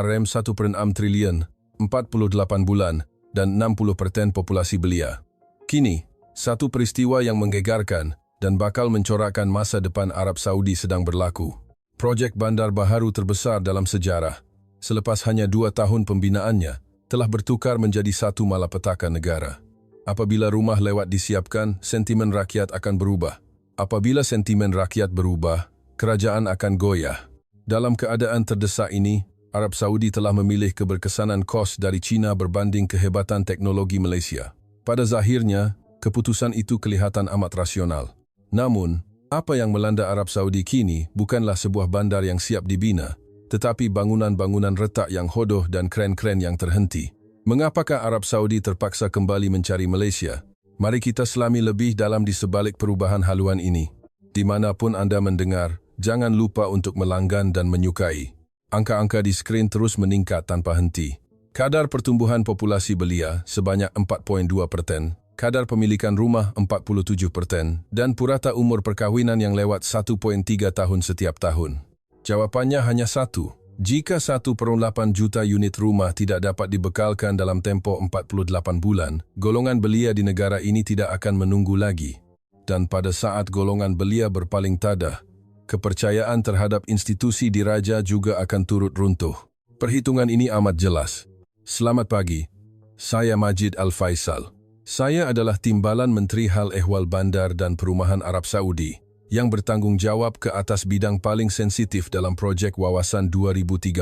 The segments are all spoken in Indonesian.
RM1,6 triliun, 48 bulan, dan 60% populasi belia. Kini, satu peristiwa yang menggegarkan dan bakal mencorakkan masa depan Arab Saudi sedang berlaku. Projek bandar baharu terbesar dalam sejarah, selepas hanya 2 tahun pembinaannya, telah bertukar menjadi satu malapetaka negara. Apabila rumah lewat disiapkan, sentimen rakyat akan berubah. Apabila sentimen rakyat berubah, kerajaan akan goyah. Dalam keadaan terdesak ini, Arab Saudi telah memilih keberkesanan kos dari China berbanding kehebatan teknologi Malaysia. Pada zahirnya, keputusan itu kelihatan amat rasional. Namun, apa yang melanda Arab Saudi kini bukanlah sebuah bandar yang siap dibina, tetapi bangunan-bangunan retak yang hodoh dan kren-kren yang terhenti. Mengapakah Arab Saudi terpaksa kembali mencari Malaysia? Mari kita selami lebih dalam di sebalik perubahan haluan ini. Dimanapun anda mendengar, jangan lupa untuk melanggan dan menyukai. Angka-angka di skrin terus meningkat tanpa henti. Kadar pertumbuhan populasi belia sebanyak 4.2%, kadar pemilikan rumah 47%, dan purata umur perkahwinan yang lewat 1.3 tahun setiap tahun. Jawapannya hanya satu. Jika 1,8 juta unit rumah tidak dapat dibekalkan dalam tempoh 48 bulan, golongan belia di negara ini tidak akan menunggu lagi. Dan pada saat golongan belia berpaling tadah, kepercayaan terhadap institusi diraja juga akan turut runtuh. Perhitungan ini amat jelas. Selamat pagi, saya Majid Al-Faisal. Saya adalah Timbalan Menteri Hal Ehwal Bandar dan Perumahan Arab Saudi yang bertanggung jawab ke atas bidang paling sensitif dalam projek Wawasan 2030,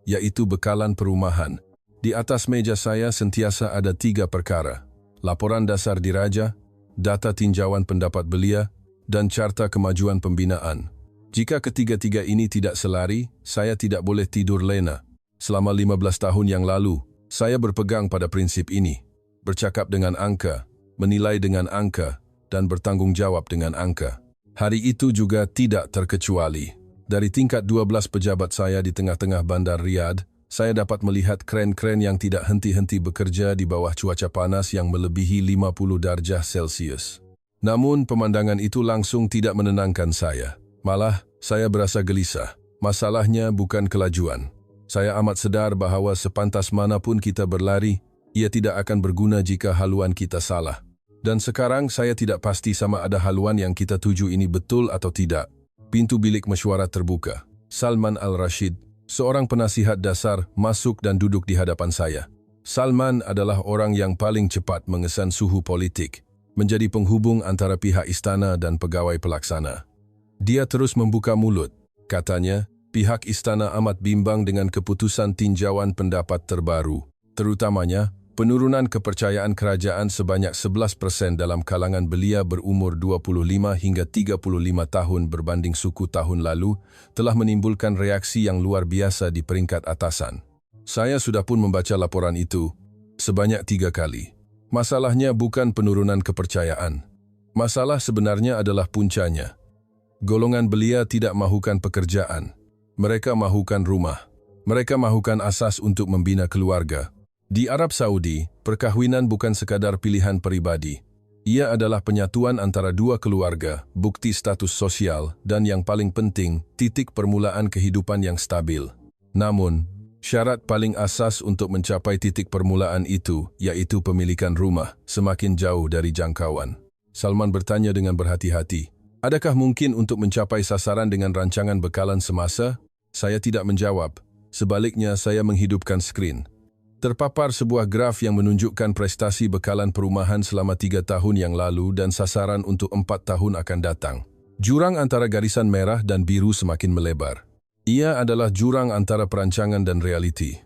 yaitu bekalan perumahan. Di atas meja saya sentiasa ada 3 perkara: laporan dasar diraja, data tinjauan pendapat belia, dan carta kemajuan pembinaan. Jika ketiga-tiga ini tidak selari, saya tidak boleh tidur lena. Selama 15 tahun yang lalu, saya berpegang pada prinsip ini. Bercakap dengan angka, menilai dengan angka, dan bertanggung jawab dengan angka. Hari itu juga tidak terkecuali. Dari tingkat 12 pejabat saya di tengah-tengah bandar Riyadh, saya dapat melihat kren-kren yang tidak henti-henti bekerja di bawah cuaca panas yang melebihi 50 darjah Celcius. Namun, pemandangan itu langsung tidak menenangkan saya. Malah, saya berasa gelisah. Masalahnya bukan kelajuan. Saya amat sedar bahawa sepantas manapun kita berlari, ia tidak akan berguna jika haluan kita salah. Dan sekarang saya tidak pasti sama ada haluan yang kita tuju ini betul atau tidak. Pintu bilik mesyuarat terbuka. Salman Al-Rashid, seorang penasihat dasar, masuk dan duduk di hadapan saya. Salman adalah orang yang paling cepat mengesan suhu politik, menjadi penghubung antara pihak istana dan pegawai pelaksana. Dia terus membuka mulut. Katanya, pihak istana amat bimbang dengan keputusan tinjauan pendapat terbaru, terutamanya penurunan kepercayaan kerajaan sebanyak 11% dalam kalangan belia berumur 25 hingga 35 tahun berbanding suku tahun lalu telah menimbulkan reaksi yang luar biasa di peringkat atasan. Saya sudah pun membaca laporan itu sebanyak 3 kali. Masalahnya bukan penurunan kepercayaan. Masalah sebenarnya adalah puncanya. Golongan belia tidak mahukan pekerjaan. Mereka mahukan rumah. Mereka mahukan asas untuk membina keluarga. Di Arab Saudi, perkahwinan bukan sekadar pilihan pribadi. Ia adalah penyatuan antara 2 keluarga, bukti status sosial, dan yang paling penting, titik permulaan kehidupan yang stabil. Namun, syarat paling asas untuk mencapai titik permulaan itu, yaitu pemilikan rumah, semakin jauh dari jangkauan. Salman bertanya dengan berhati-hati, adakah mungkin untuk mencapai sasaran dengan rancangan bekalan semasa? Saya tidak menjawab. Sebaliknya, saya menghidupkan skrin. Terpapar sebuah graf yang menunjukkan prestasi bekalan perumahan selama 3 tahun yang lalu dan sasaran untuk 4 tahun akan datang. Jurang antara garisan merah dan biru semakin melebar. Ia adalah jurang antara perancangan dan realiti.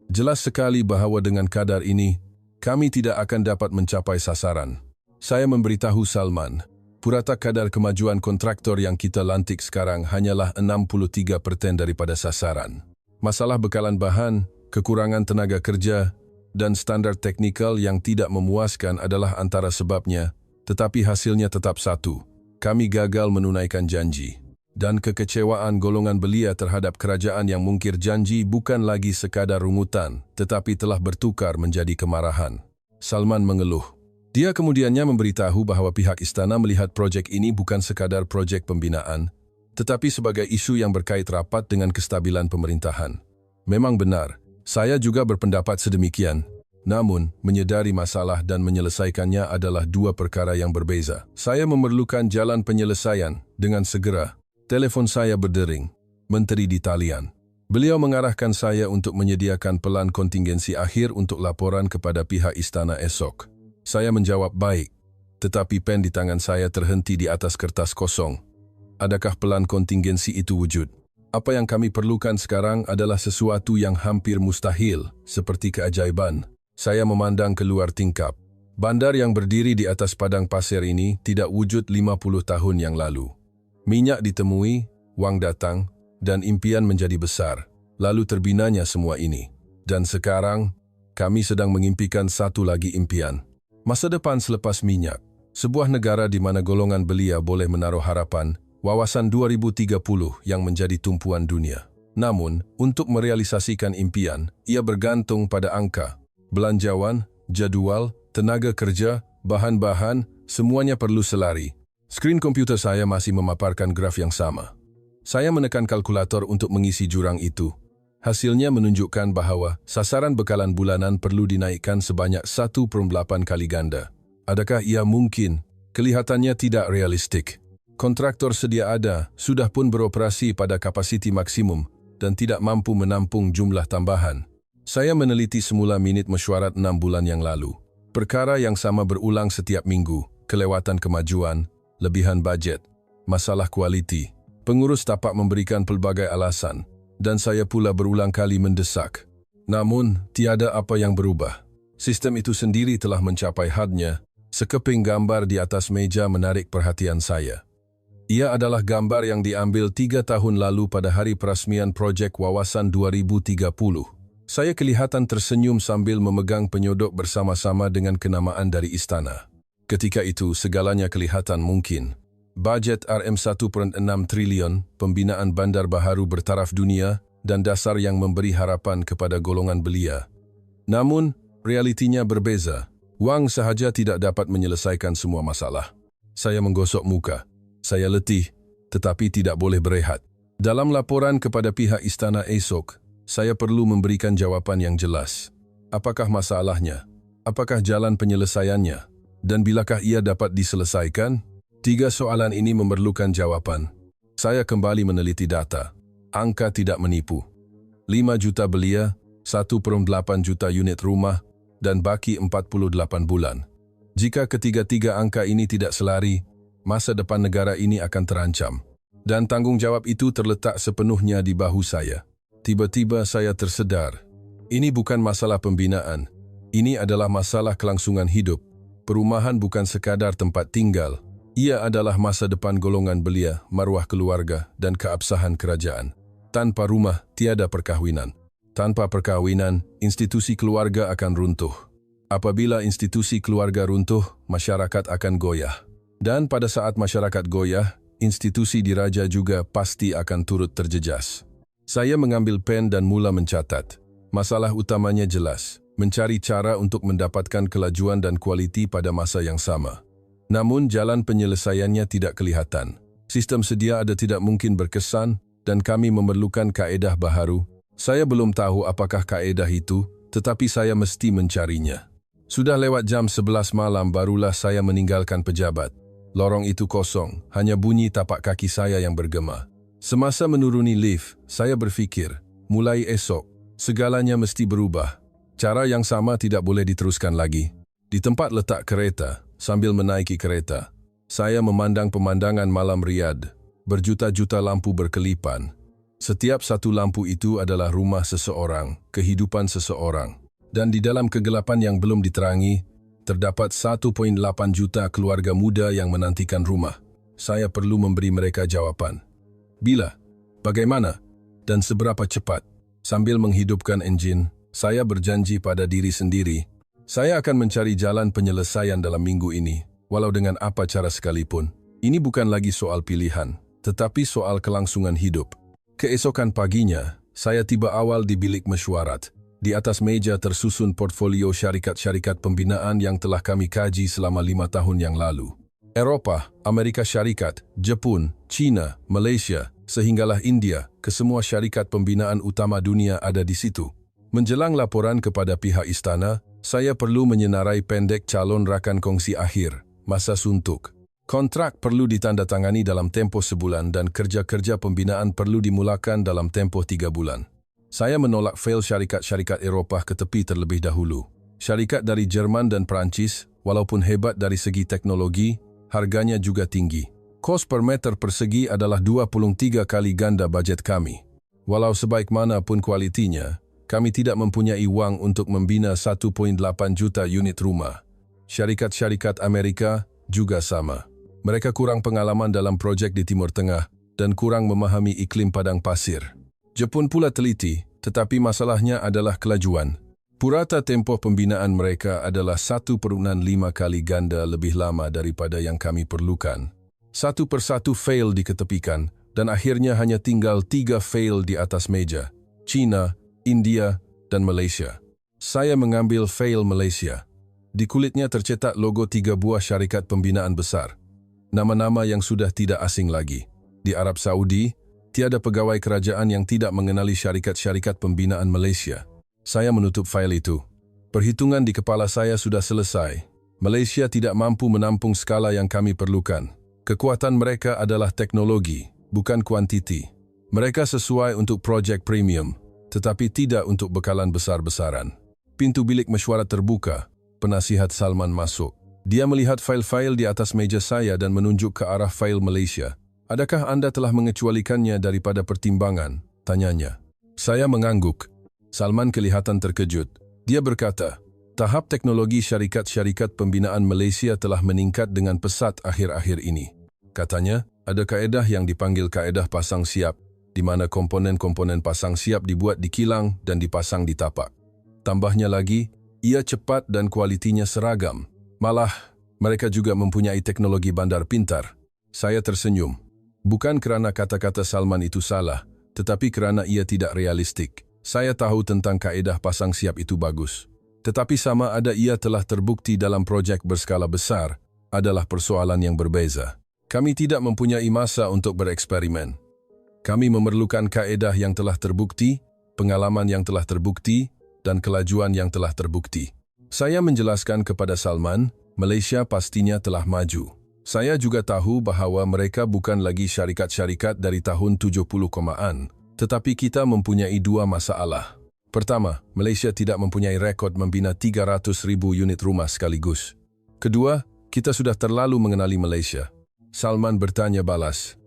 Jelas sekali bahawa dengan kadar ini, kami tidak akan dapat mencapai sasaran. Saya memberitahu Salman, purata kadar kemajuan kontraktor yang kita lantik sekarang hanyalah 63% daripada sasaran. Masalah bekalan bahan, kekurangan tenaga kerja, dan standar teknikal yang tidak memuaskan adalah antara sebabnya, tetapi hasilnya tetap satu. Kami gagal menunaikan janji. Dan kekecewaan golongan belia terhadap kerajaan yang mungkir janji bukan lagi sekadar rungutan, tetapi telah bertukar menjadi kemarahan. Salman mengeluh. Dia kemudiannya memberitahu bahawa pihak istana melihat projek ini bukan sekadar projek pembinaan, tetapi sebagai isu yang berkait rapat dengan kestabilan pemerintahan. Memang benar, saya juga berpendapat sedemikian. Namun, menyedari masalah dan menyelesaikannya adalah dua perkara yang berbeza. Saya memerlukan jalan penyelesaian dengan segera. Telepon saya berdering. Menteri di talian. Beliau mengarahkan saya untuk menyediakan pelan kontingensi akhir untuk laporan kepada pihak istana esok. Saya menjawab baik, tetapi pen di tangan saya terhenti di atas kertas kosong. Adakah pelan kontingensi itu wujud? Apa yang kami perlukan sekarang adalah sesuatu yang hampir mustahil, seperti keajaiban. Saya memandang keluar tingkap. Bandar yang berdiri di atas padang pasir ini tidak wujud 50 tahun yang lalu. Minyak ditemui, wang datang, dan impian menjadi besar. Lalu terbinanya semua ini. Dan sekarang, kami sedang mengimpikan satu lagi impian. Masa depan selepas minyak. Sebuah negara di mana golongan belia boleh menaruh harapan, wawasan 2030 yang menjadi tumpuan dunia. Namun, untuk merealisasikan impian, ia bergantung pada angka. Belanjawan, jadwal, tenaga kerja, bahan-bahan, semuanya perlu selari. Skrin komputer saya masih memaparkan graf yang sama. Saya menekan kalkulator untuk mengisi jurang itu. Hasilnya menunjukkan bahwa sasaran bekalan bulanan perlu dinaikkan sebanyak 1,8 kali ganda. Adakah ia mungkin? Kelihatannya tidak realistik. Kontraktor sedia ada, sudah pun beroperasi pada kapasiti maksimum dan tidak mampu menampung jumlah tambahan. Saya meneliti semula minit mesyuarat 6 bulan yang lalu. Perkara yang sama berulang setiap minggu, kelewatan kemajuan, lebihan budget, masalah kualiti. Pengurus tapak memberikan pelbagai alasan, dan saya pula berulang kali mendesak. Namun, tiada apa yang berubah. Sistem itu sendiri telah mencapai hadnya. Sekeping gambar di atas meja menarik perhatian saya. Ia adalah gambar yang diambil 3 tahun lalu pada hari perasmian Projek Wawasan 2030. Saya kelihatan tersenyum sambil memegang penyodok bersama-sama dengan kenamaan dari istana. Ketika itu, segalanya kelihatan mungkin. Bajet Rm1.6 triliun, pembinaan bandar baharu bertaraf dunia, dan dasar yang memberi harapan kepada golongan belia. Namun, realitinya berbeza. Wang sahaja tidak dapat menyelesaikan semua masalah. Saya menggosok muka. Saya letih, tetapi tidak boleh berehat. Dalam laporan kepada pihak istana esok, saya perlu memberikan jawaban yang jelas. Apakah masalahnya? Apakah jalan penyelesaiannya? Dan bilakah ia dapat diselesaikan? 3 soalan ini memerlukan jawaban. Saya kembali meneliti data. Angka tidak menipu. 5 juta belia, 1,8 juta unit rumah, dan baki 48 bulan. Jika ketiga-tiga angka ini tidak selari, masa depan negara ini akan terancam. Dan tanggung jawab itu terletak sepenuhnya di bahu saya. Tiba-tiba saya tersedar. Ini bukan masalah pembinaan. Ini adalah masalah kelangsungan hidup. Perumahan bukan sekadar tempat tinggal. Ia adalah masa depan golongan belia, maruah keluarga, dan keabsahan kerajaan. Tanpa rumah, tiada perkahwinan. Tanpa perkahwinan, institusi keluarga akan runtuh. Apabila institusi keluarga runtuh, masyarakat akan goyah. Dan pada saat masyarakat goyah, institusi diraja juga pasti akan turut terjejas. Saya mengambil pen dan mula mencatat. Masalah utamanya jelas, mencari cara untuk mendapatkan kelajuan dan kualiti pada masa yang sama. Namun jalan penyelesaiannya tidak kelihatan. Sistem sedia ada tidak mungkin berkesan dan kami memerlukan kaedah baharu. Saya belum tahu apakah kaedah itu, tetapi saya mesti mencarinya. Sudah lewat jam 11 malam barulah saya meninggalkan pejabat. Lorong itu kosong, hanya bunyi tapak kaki saya yang bergema. Semasa menuruni lift, saya berfikir, mulai esok, segalanya mesti berubah. Cara yang sama tidak boleh diteruskan lagi. Di tempat letak kereta, sambil menaiki kereta, saya memandang pemandangan malam Riyadh. Berjuta-juta lampu berkelipan. Setiap satu lampu itu adalah rumah seseorang, kehidupan seseorang. Dan di dalam kegelapan yang belum diterangi, terdapat 1,8 juta keluarga muda yang menantikan rumah. Saya perlu memberi mereka jawaban. Bila, bagaimana, dan seberapa cepat? Sambil menghidupkan enjin, saya berjanji pada diri sendiri, saya akan mencari jalan penyelesaian dalam minggu ini, walau dengan apa cara sekalipun. Ini bukan lagi soal pilihan, tetapi soal kelangsungan hidup. Keesokan paginya, saya tiba awal di bilik mesyuarat. Di atas meja tersusun portfolio syarikat-syarikat pembinaan yang telah kami kaji selama 5 tahun yang lalu. Eropa, Amerika Syarikat, Jepun, China, Malaysia, sehinggalah India, kesemua syarikat pembinaan utama dunia ada di situ. Menjelang laporan kepada pihak istana, saya perlu menyenarai pendek calon rakan kongsi akhir, masa suntuk. Kontrak perlu ditandatangani dalam tempoh sebulan dan kerja-kerja pembinaan perlu dimulakan dalam tempoh 3 bulan. Saya menolak fail syarikat-syarikat Eropah ke tepi terlebih dahulu. Syarikat dari Jerman dan Perancis, walaupun hebat dari segi teknologi, harganya juga tinggi. Kos per meter persegi adalah 23 kali ganda bajet kami. Walau sebaik mana pun kualitinya, kami tidak mempunyai wang untuk membina 1.8 juta unit rumah. Syarikat-syarikat Amerika juga sama. Mereka kurang pengalaman dalam projek di Timur Tengah dan kurang memahami iklim padang pasir. Jepun pula teliti, tetapi masalahnya adalah kelajuan. Purata tempoh pembinaan mereka adalah 1.5 kali ganda lebih lama daripada yang kami perlukan. Satu persatu fail diketepikan dan akhirnya hanya tinggal 3 fail di atas meja. China, India, dan Malaysia. Saya mengambil fail Malaysia. Di kulitnya tercetak logo 3 buah syarikat pembinaan besar. Nama-nama yang sudah tidak asing lagi. Di Arab Saudi, tiada pegawai kerajaan yang tidak mengenali syarikat-syarikat pembinaan Malaysia. Saya menutup fail itu. Perhitungan di kepala saya sudah selesai. Malaysia tidak mampu menampung skala yang kami perlukan. Kekuatan mereka adalah teknologi, bukan kuantiti. Mereka sesuai untuk projek premium, tetapi tidak untuk bekalan besar-besaran. Pintu bilik mesyuarat terbuka. Penasihat Salman masuk. Dia melihat fail-fail di atas meja saya dan menunjuk ke arah fail Malaysia. "Adakah Anda telah mengecualikannya daripada pertimbangan?" tanyanya. Saya mengangguk. Salman kelihatan terkejut. Dia berkata, "Tahap teknologi syarikat-syarikat pembinaan Malaysia telah meningkat dengan pesat akhir-akhir ini." Katanya, ada kaedah yang dipanggil kaedah pasang siap, di mana komponen-komponen pasang siap dibuat di kilang dan dipasang di tapak. Tambahnya lagi, ia cepat dan kualitinya seragam. Malah, mereka juga mempunyai teknologi bandar pintar. Saya tersenyum. Bukan kerana kata-kata Salman itu salah, tetapi kerana ia tidak realistik. Saya tahu tentang kaedah pasang siap itu bagus. Tetapi sama ada ia telah terbukti dalam projek berskala besar adalah persoalan yang berbeza. Kami tidak mempunyai masa untuk bereksperimen. Kami memerlukan kaedah yang telah terbukti, pengalaman yang telah terbukti, dan kelajuan yang telah terbukti. Saya menjelaskan kepada Salman, Malaysia pastinya telah maju. Saya juga tahu bahawa mereka bukan lagi syarikat-syarikat dari tahun 70-an, tetapi kita mempunyai 2 masalah. Pertama, Malaysia tidak mempunyai rekod membina 300,000 unit rumah sekaligus. Kedua, kita sudah terlalu mengenali Malaysia. Salman bertanya balas,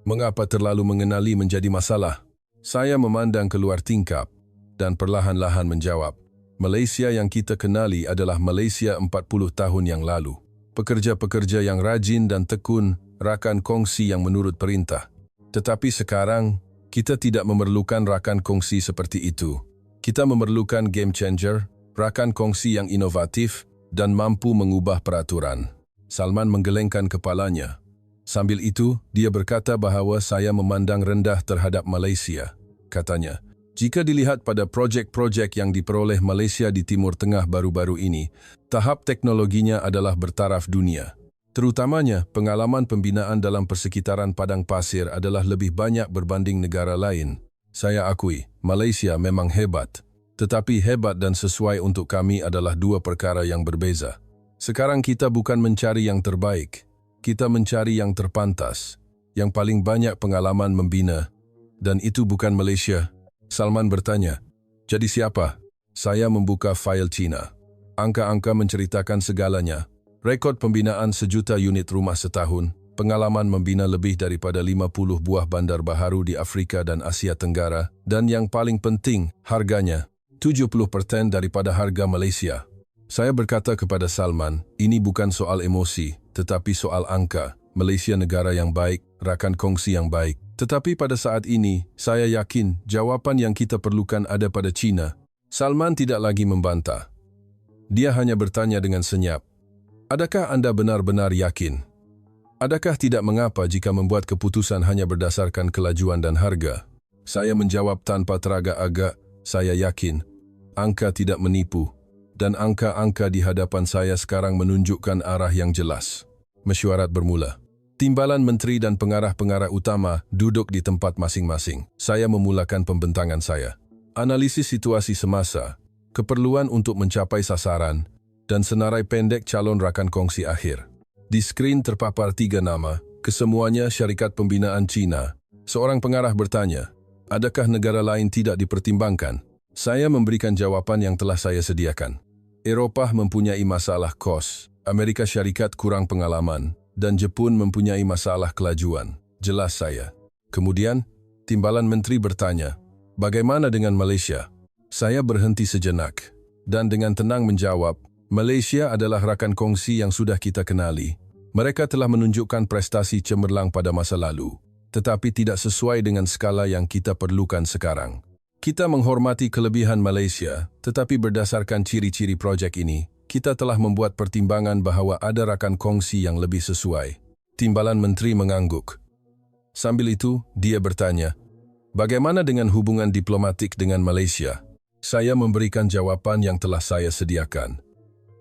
"Mengapa terlalu mengenali menjadi masalah?" Saya memandang keluar tingkap dan perlahan-lahan menjawab, "Malaysia yang kita kenali adalah Malaysia 40 tahun yang lalu. Pekerja-pekerja yang rajin dan tekun, rakan kongsi yang menurut perintah. Tetapi sekarang, kita tidak memerlukan rakan kongsi seperti itu. Kita memerlukan game changer, rakan kongsi yang inovatif dan mampu mengubah peraturan." Salman menggelengkan kepalanya. Sambil itu, dia berkata bahawa saya memandang rendah terhadap Malaysia. Katanya, "Jika dilihat pada projek-projek yang diperoleh Malaysia di Timur Tengah baru-baru ini, tahap teknologinya adalah bertaraf dunia. Terutamanya, pengalaman pembinaan dalam persekitaran padang pasir adalah lebih banyak berbanding negara lain. Saya akui, Malaysia memang hebat. Tetapi hebat dan sesuai untuk kami adalah 2 perkara yang berbeza. Sekarang kita bukan mencari yang terbaik. Kita mencari yang terpantas, yang paling banyak pengalaman membina. Dan itu bukan Malaysia." Salman bertanya, "Jadi siapa?" Saya membuka fail Cina. Angka-angka menceritakan segalanya. Rekod pembinaan 1 juta unit rumah setahun, pengalaman membina lebih daripada 50 buah bandar baharu di Afrika dan Asia Tenggara, dan yang paling penting, harganya, 70% daripada harga Malaysia. Saya berkata kepada Salman, ini bukan soal emosi, tetapi soal angka. Malaysia negara yang baik, rakan kongsi yang baik. Tetapi pada saat ini, saya yakin jawapan yang kita perlukan ada pada China. Salman tidak lagi membantah. Dia hanya bertanya dengan senyap, "Adakah Anda benar-benar yakin? Adakah tidak mengapa jika membuat keputusan hanya berdasarkan kelajuan dan harga?" Saya menjawab tanpa teragak-agak, "Saya yakin. Angka tidak menipu. Dan angka-angka di hadapan saya sekarang menunjukkan arah yang jelas." Mesyuarat bermula. Timbalan menteri dan pengarah-pengarah utama duduk di tempat masing-masing. Saya memulakan pembentangan saya. Analisis situasi semasa, keperluan untuk mencapai sasaran, dan senarai pendek calon rakan kongsi akhir. Di skrin terpapar 3 nama, kesemuanya syarikat pembinaan Cina. Seorang pengarah bertanya, adakah negara lain tidak dipertimbangkan? Saya memberikan jawaban yang telah saya sediakan. Eropah mempunyai masalah kos, Amerika Syarikat kurang pengalaman, dan Jepun mempunyai masalah kelajuan. Jelas saya. Kemudian, timbalan menteri bertanya, bagaimana dengan Malaysia? Saya berhenti sejenak, dan dengan tenang menjawab, Malaysia adalah rakan kongsi yang sudah kita kenali. Mereka telah menunjukkan prestasi cemerlang pada masa lalu, tetapi tidak sesuai dengan skala yang kita perlukan sekarang. Kita menghormati kelebihan Malaysia, tetapi berdasarkan ciri-ciri projek ini, kita telah membuat pertimbangan bahawa ada rakan kongsi yang lebih sesuai. Timbalan menteri mengangguk. Sambil itu, dia bertanya, bagaimana dengan hubungan diplomatik dengan Malaysia? Saya memberikan jawapan yang telah saya sediakan.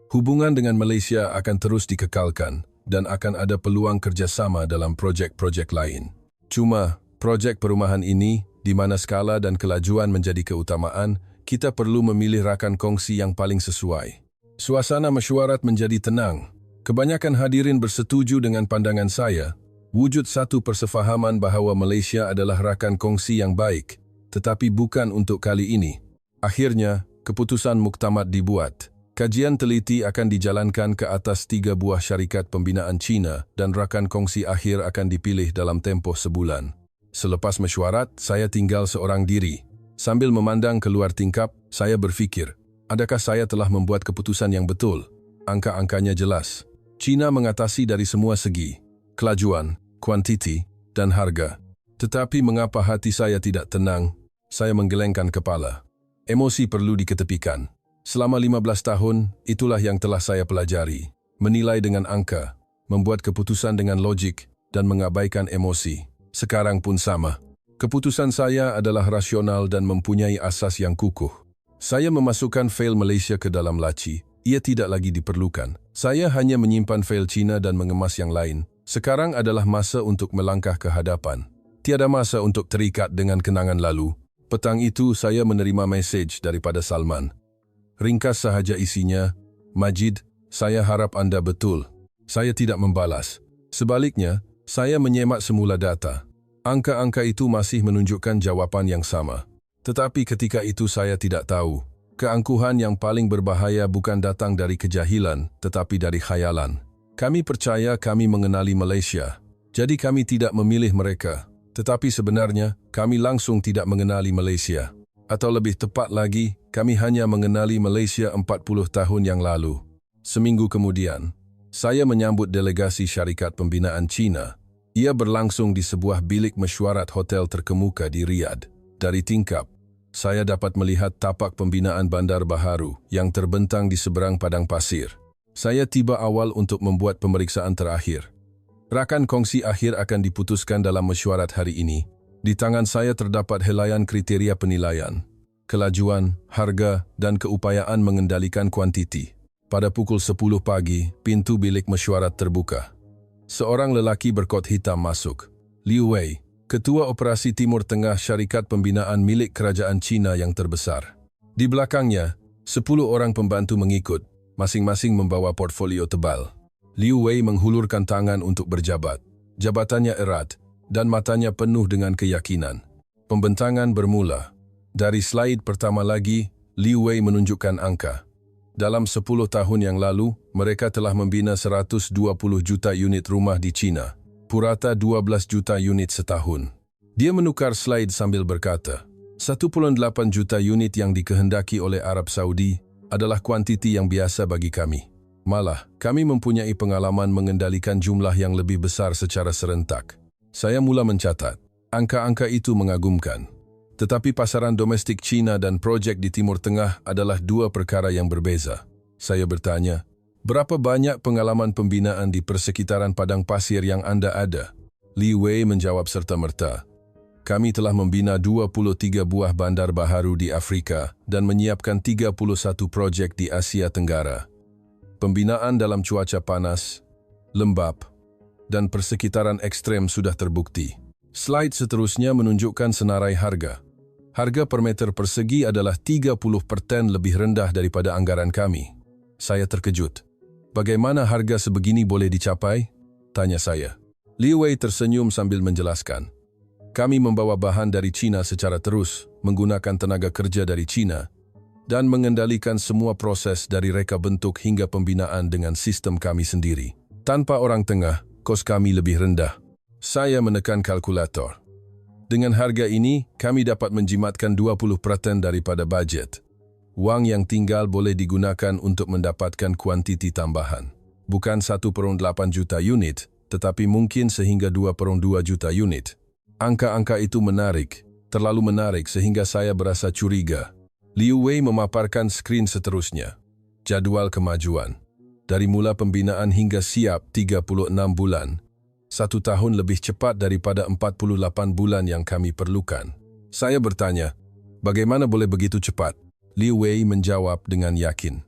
Hubungan dengan Malaysia akan terus dikekalkan dan akan ada peluang kerjasama dalam projek-projek lain. Cuma, projek perumahan ini, di mana skala dan kelajuan menjadi keutamaan, kita perlu memilih rakan kongsi yang paling sesuai. Suasana mesyuarat menjadi tenang. Kebanyakan hadirin bersetuju dengan pandangan saya. Wujud satu persefahaman bahawa Malaysia adalah rakan kongsi yang baik, tetapi bukan untuk kali ini. Akhirnya, keputusan muktamad dibuat. Kajian teliti akan dijalankan ke atas 3 buah syarikat pembinaan Cina dan rakan kongsi akhir akan dipilih dalam tempoh sebulan. Selepas mesyuarat, saya tinggal seorang diri. Sambil memandang keluar tingkap, saya berfikir, adakah saya telah membuat keputusan yang betul? Angka-angkanya jelas. Cina mengatasi dari semua segi, kelajuan, kuantiti, dan harga. Tetapi mengapa hati saya tidak tenang? Saya menggelengkan kepala. Emosi perlu diketepikan. Selama 15 tahun, itulah yang telah saya pelajari. Menilai dengan angka, membuat keputusan dengan logik, dan mengabaikan emosi. Sekarang pun sama. Keputusan saya adalah rasional dan mempunyai asas yang kukuh. Saya memasukkan fail Malaysia ke dalam laci. Ia tidak lagi diperlukan. Saya hanya menyimpan fail Cina dan mengemas yang lain. Sekarang adalah masa untuk melangkah ke hadapan. Tiada masa untuk terikat dengan kenangan lalu. Petang itu saya menerima mesej daripada Salman. Ringkas sahaja isinya, Majid, saya harap anda betul. Saya tidak membalas. Sebaliknya, saya menyemak semula data. Angka-angka itu masih menunjukkan jawapan yang sama. Tetapi ketika itu saya tidak tahu. Keangkuhan yang paling berbahaya bukan datang dari kejahilan, tetapi dari khayalan. Kami percaya kami mengenali Malaysia. Jadi kami tidak memilih mereka. Tetapi sebenarnya, kami langsung tidak mengenali Malaysia. Atau lebih tepat lagi, kami hanya mengenali Malaysia 40 tahun yang lalu. Seminggu kemudian, saya menyambut delegasi syarikat pembinaan Cina. Ia berlangsung di sebuah bilik mesyuarat hotel terkemuka di Riyadh. Dari tingkap, saya dapat melihat tapak pembinaan Bandar Baharu yang terbentang di seberang padang pasir. Saya tiba awal untuk membuat pemeriksaan terakhir. Rakan kongsi akhir akan diputuskan dalam mesyuarat hari ini. Di tangan saya terdapat helaian kriteria penilaian, kelajuan, harga, dan keupayaan mengendalikan kuantiti. Pada pukul 10 pagi, pintu bilik mesyuarat terbuka. Seorang lelaki berkot hitam masuk. Liu Wei, Ketua Operasi Timur Tengah Syarikat Pembinaan milik Kerajaan Cina yang terbesar. Di belakangnya, 10 orang pembantu mengikut, masing-masing membawa portfolio tebal. Liu Wei menghulurkan tangan untuk berjabat. Jabatannya erat, dan matanya penuh dengan keyakinan. Pembentangan bermula. Dari slide pertama lagi, Liu Wei menunjukkan angka. Dalam 10 tahun yang lalu, mereka telah membina 120 juta unit rumah di Cina. Purata 12 juta unit setahun. Dia menukar slide sambil berkata, 1.8 juta unit yang dikehendaki oleh Arab Saudi adalah kuantiti yang biasa bagi kami. Malah, kami mempunyai pengalaman mengendalikan jumlah yang lebih besar secara serentak. Saya mula mencatat. Angka-angka itu mengagumkan. Tetapi pasaran domestik Cina dan projek di Timur Tengah adalah 2 perkara yang berbeza. Saya bertanya, berapa banyak pengalaman pembinaan di persekitaran padang pasir yang anda ada? Li Wei menjawab serta-merta. Kami telah membina 23 buah bandar baharu di Afrika dan menyiapkan 31 projek di Asia Tenggara. Pembinaan dalam cuaca panas, lembap, dan persekitaran ekstrem sudah terbukti. Slide seterusnya menunjukkan senarai harga. Harga per meter persegi adalah 30% lebih rendah daripada anggaran kami. Saya terkejut. Bagaimana harga sebegini boleh dicapai? Tanya saya. Liu Wei tersenyum sambil menjelaskan. Kami membawa bahan dari China secara terus, menggunakan tenaga kerja dari China, dan mengendalikan semua proses dari reka bentuk hingga pembinaan dengan sistem kami sendiri. Tanpa orang tengah, kos kami lebih rendah. Saya menekan kalkulator. Dengan harga ini, kami dapat menjimatkan 20% daripada budget. Wang yang tinggal boleh digunakan untuk mendapatkan kuantiti tambahan. Bukan 1/8 juta unit, tetapi mungkin sehingga 2/2 juta unit. Angka-angka itu menarik, terlalu menarik sehingga saya berasa curiga. Liu Wei memaparkan skrin seterusnya. Jadwal kemajuan. Dari mula pembinaan hingga siap 36 bulan. 1 tahun lebih cepat daripada 48 bulan yang kami perlukan. Saya bertanya, bagaimana boleh begitu cepat? Liu Wei menjawab dengan yakin.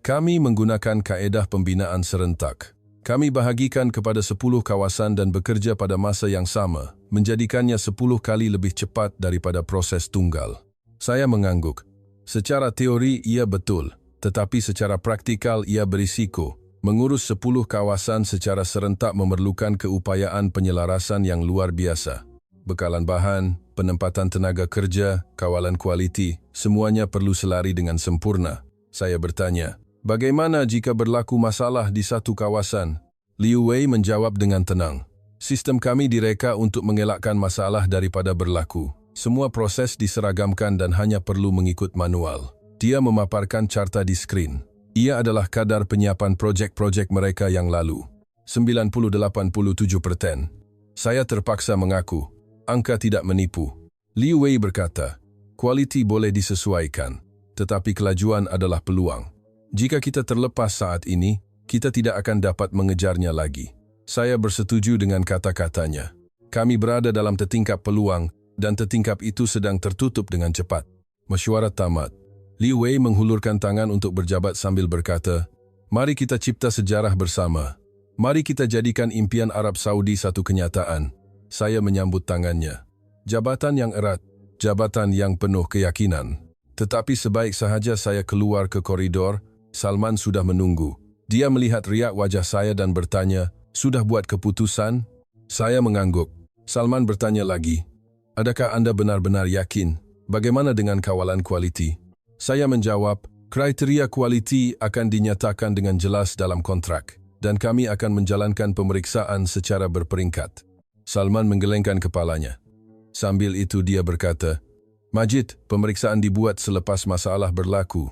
Kami menggunakan kaedah pembinaan serentak. Kami bahagikan kepada 10 kawasan dan bekerja pada masa yang sama, menjadikannya 10 kali lebih cepat daripada proses tunggal. Saya mengangguk. Secara teori ia betul, tetapi secara praktikal ia berisiko. Mengurus 10 kawasan secara serentak memerlukan keupayaan penyelarasan yang luar biasa. Bekalan bahan, penempatan tenaga kerja, kawalan kualiti, semuanya perlu selari dengan sempurna. Saya bertanya, bagaimana jika berlaku masalah di satu kawasan? Liu Wei menjawab dengan tenang. Sistem kami direka untuk mengelakkan masalah daripada berlaku. Semua proses diseragamkan dan hanya perlu mengikut manual. Dia memaparkan carta di skrin. Ia adalah kadar penyiapan projek-projek mereka yang lalu. 90-87%. Saya terpaksa mengaku. Angka tidak menipu. Liu Wei berkata, kualiti boleh disesuaikan, tetapi kelajuan adalah peluang. Jika kita terlepas saat ini, kita tidak akan dapat mengejarnya lagi. Saya bersetuju dengan kata-katanya. Kami berada dalam tetingkap peluang, dan tetingkap itu sedang tertutup dengan cepat. Mesyuarat tamat. Liu Wei menghulurkan tangan untuk berjabat sambil berkata, mari kita cipta sejarah bersama. Mari kita jadikan impian Arab Saudi satu kenyataan. Saya menyambut tangannya. Jabatan yang erat, jabatan yang penuh keyakinan. Tetapi sebaik sahaja saya keluar ke koridor, Salman sudah menunggu. Dia melihat riak wajah saya dan bertanya, sudah buat keputusan? Saya mengangguk. Salman bertanya lagi, adakah Anda benar-benar yakin? Bagaimana dengan kawalan kualiti? Saya menjawab, kriteria kualiti akan dinyatakan dengan jelas dalam kontrak, dan kami akan menjalankan pemeriksaan secara berperingkat. Salman menggelengkan kepalanya. Sambil itu dia berkata, Majid, pemeriksaan dibuat selepas masalah berlaku.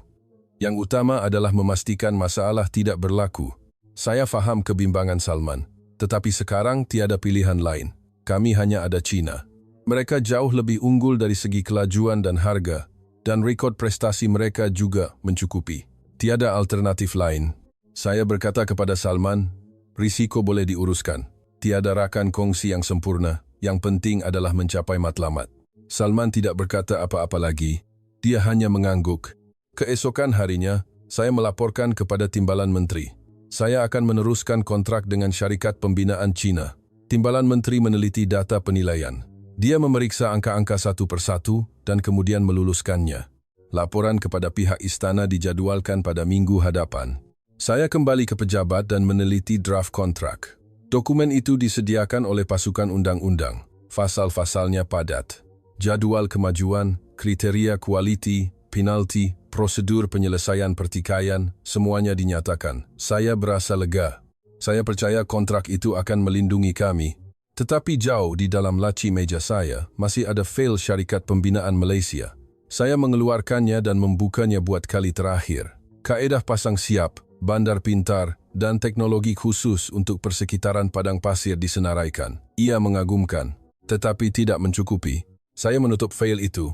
Yang utama adalah memastikan masalah tidak berlaku. Saya faham kebimbangan Salman, tetapi sekarang tiada pilihan lain. Kami hanya ada China. Mereka jauh lebih unggul dari segi kelajuan dan harga, dan rekod prestasi mereka juga mencukupi. Tiada alternatif lain. Saya berkata kepada Salman, risiko boleh diuruskan. Tiada rakan kongsi yang sempurna, yang penting adalah mencapai matlamat. Salman tidak berkata apa-apa lagi. Dia hanya mengangguk. Keesokan harinya, saya melaporkan kepada Timbalan Menteri. Saya akan meneruskan kontrak dengan syarikat pembinaan China. Timbalan Menteri meneliti data penilaian. Dia memeriksa angka-angka satu persatu dan kemudian meluluskannya. Laporan kepada pihak istana dijadwalkan pada minggu hadapan. Saya kembali ke pejabat dan meneliti draft kontrak. Dokumen itu disediakan oleh pasukan undang-undang. Fasal-fasalnya padat. Jadwal kemajuan, kriteria kualiti, penalti, prosedur penyelesaian pertikaian, semuanya dinyatakan. Saya berasa lega. Saya percaya kontrak itu akan melindungi kami. Tetapi jauh di dalam laci meja saya, masih ada fail syarikat pembinaan Malaysia. Saya mengeluarkannya dan membukanya buat kali terakhir. Kaedah pasang siap, bandar pintar, dan teknologi khusus untuk persekitaran padang pasir disenaraikan. Ia mengagumkan, tetapi tidak mencukupi. Saya menutup fail itu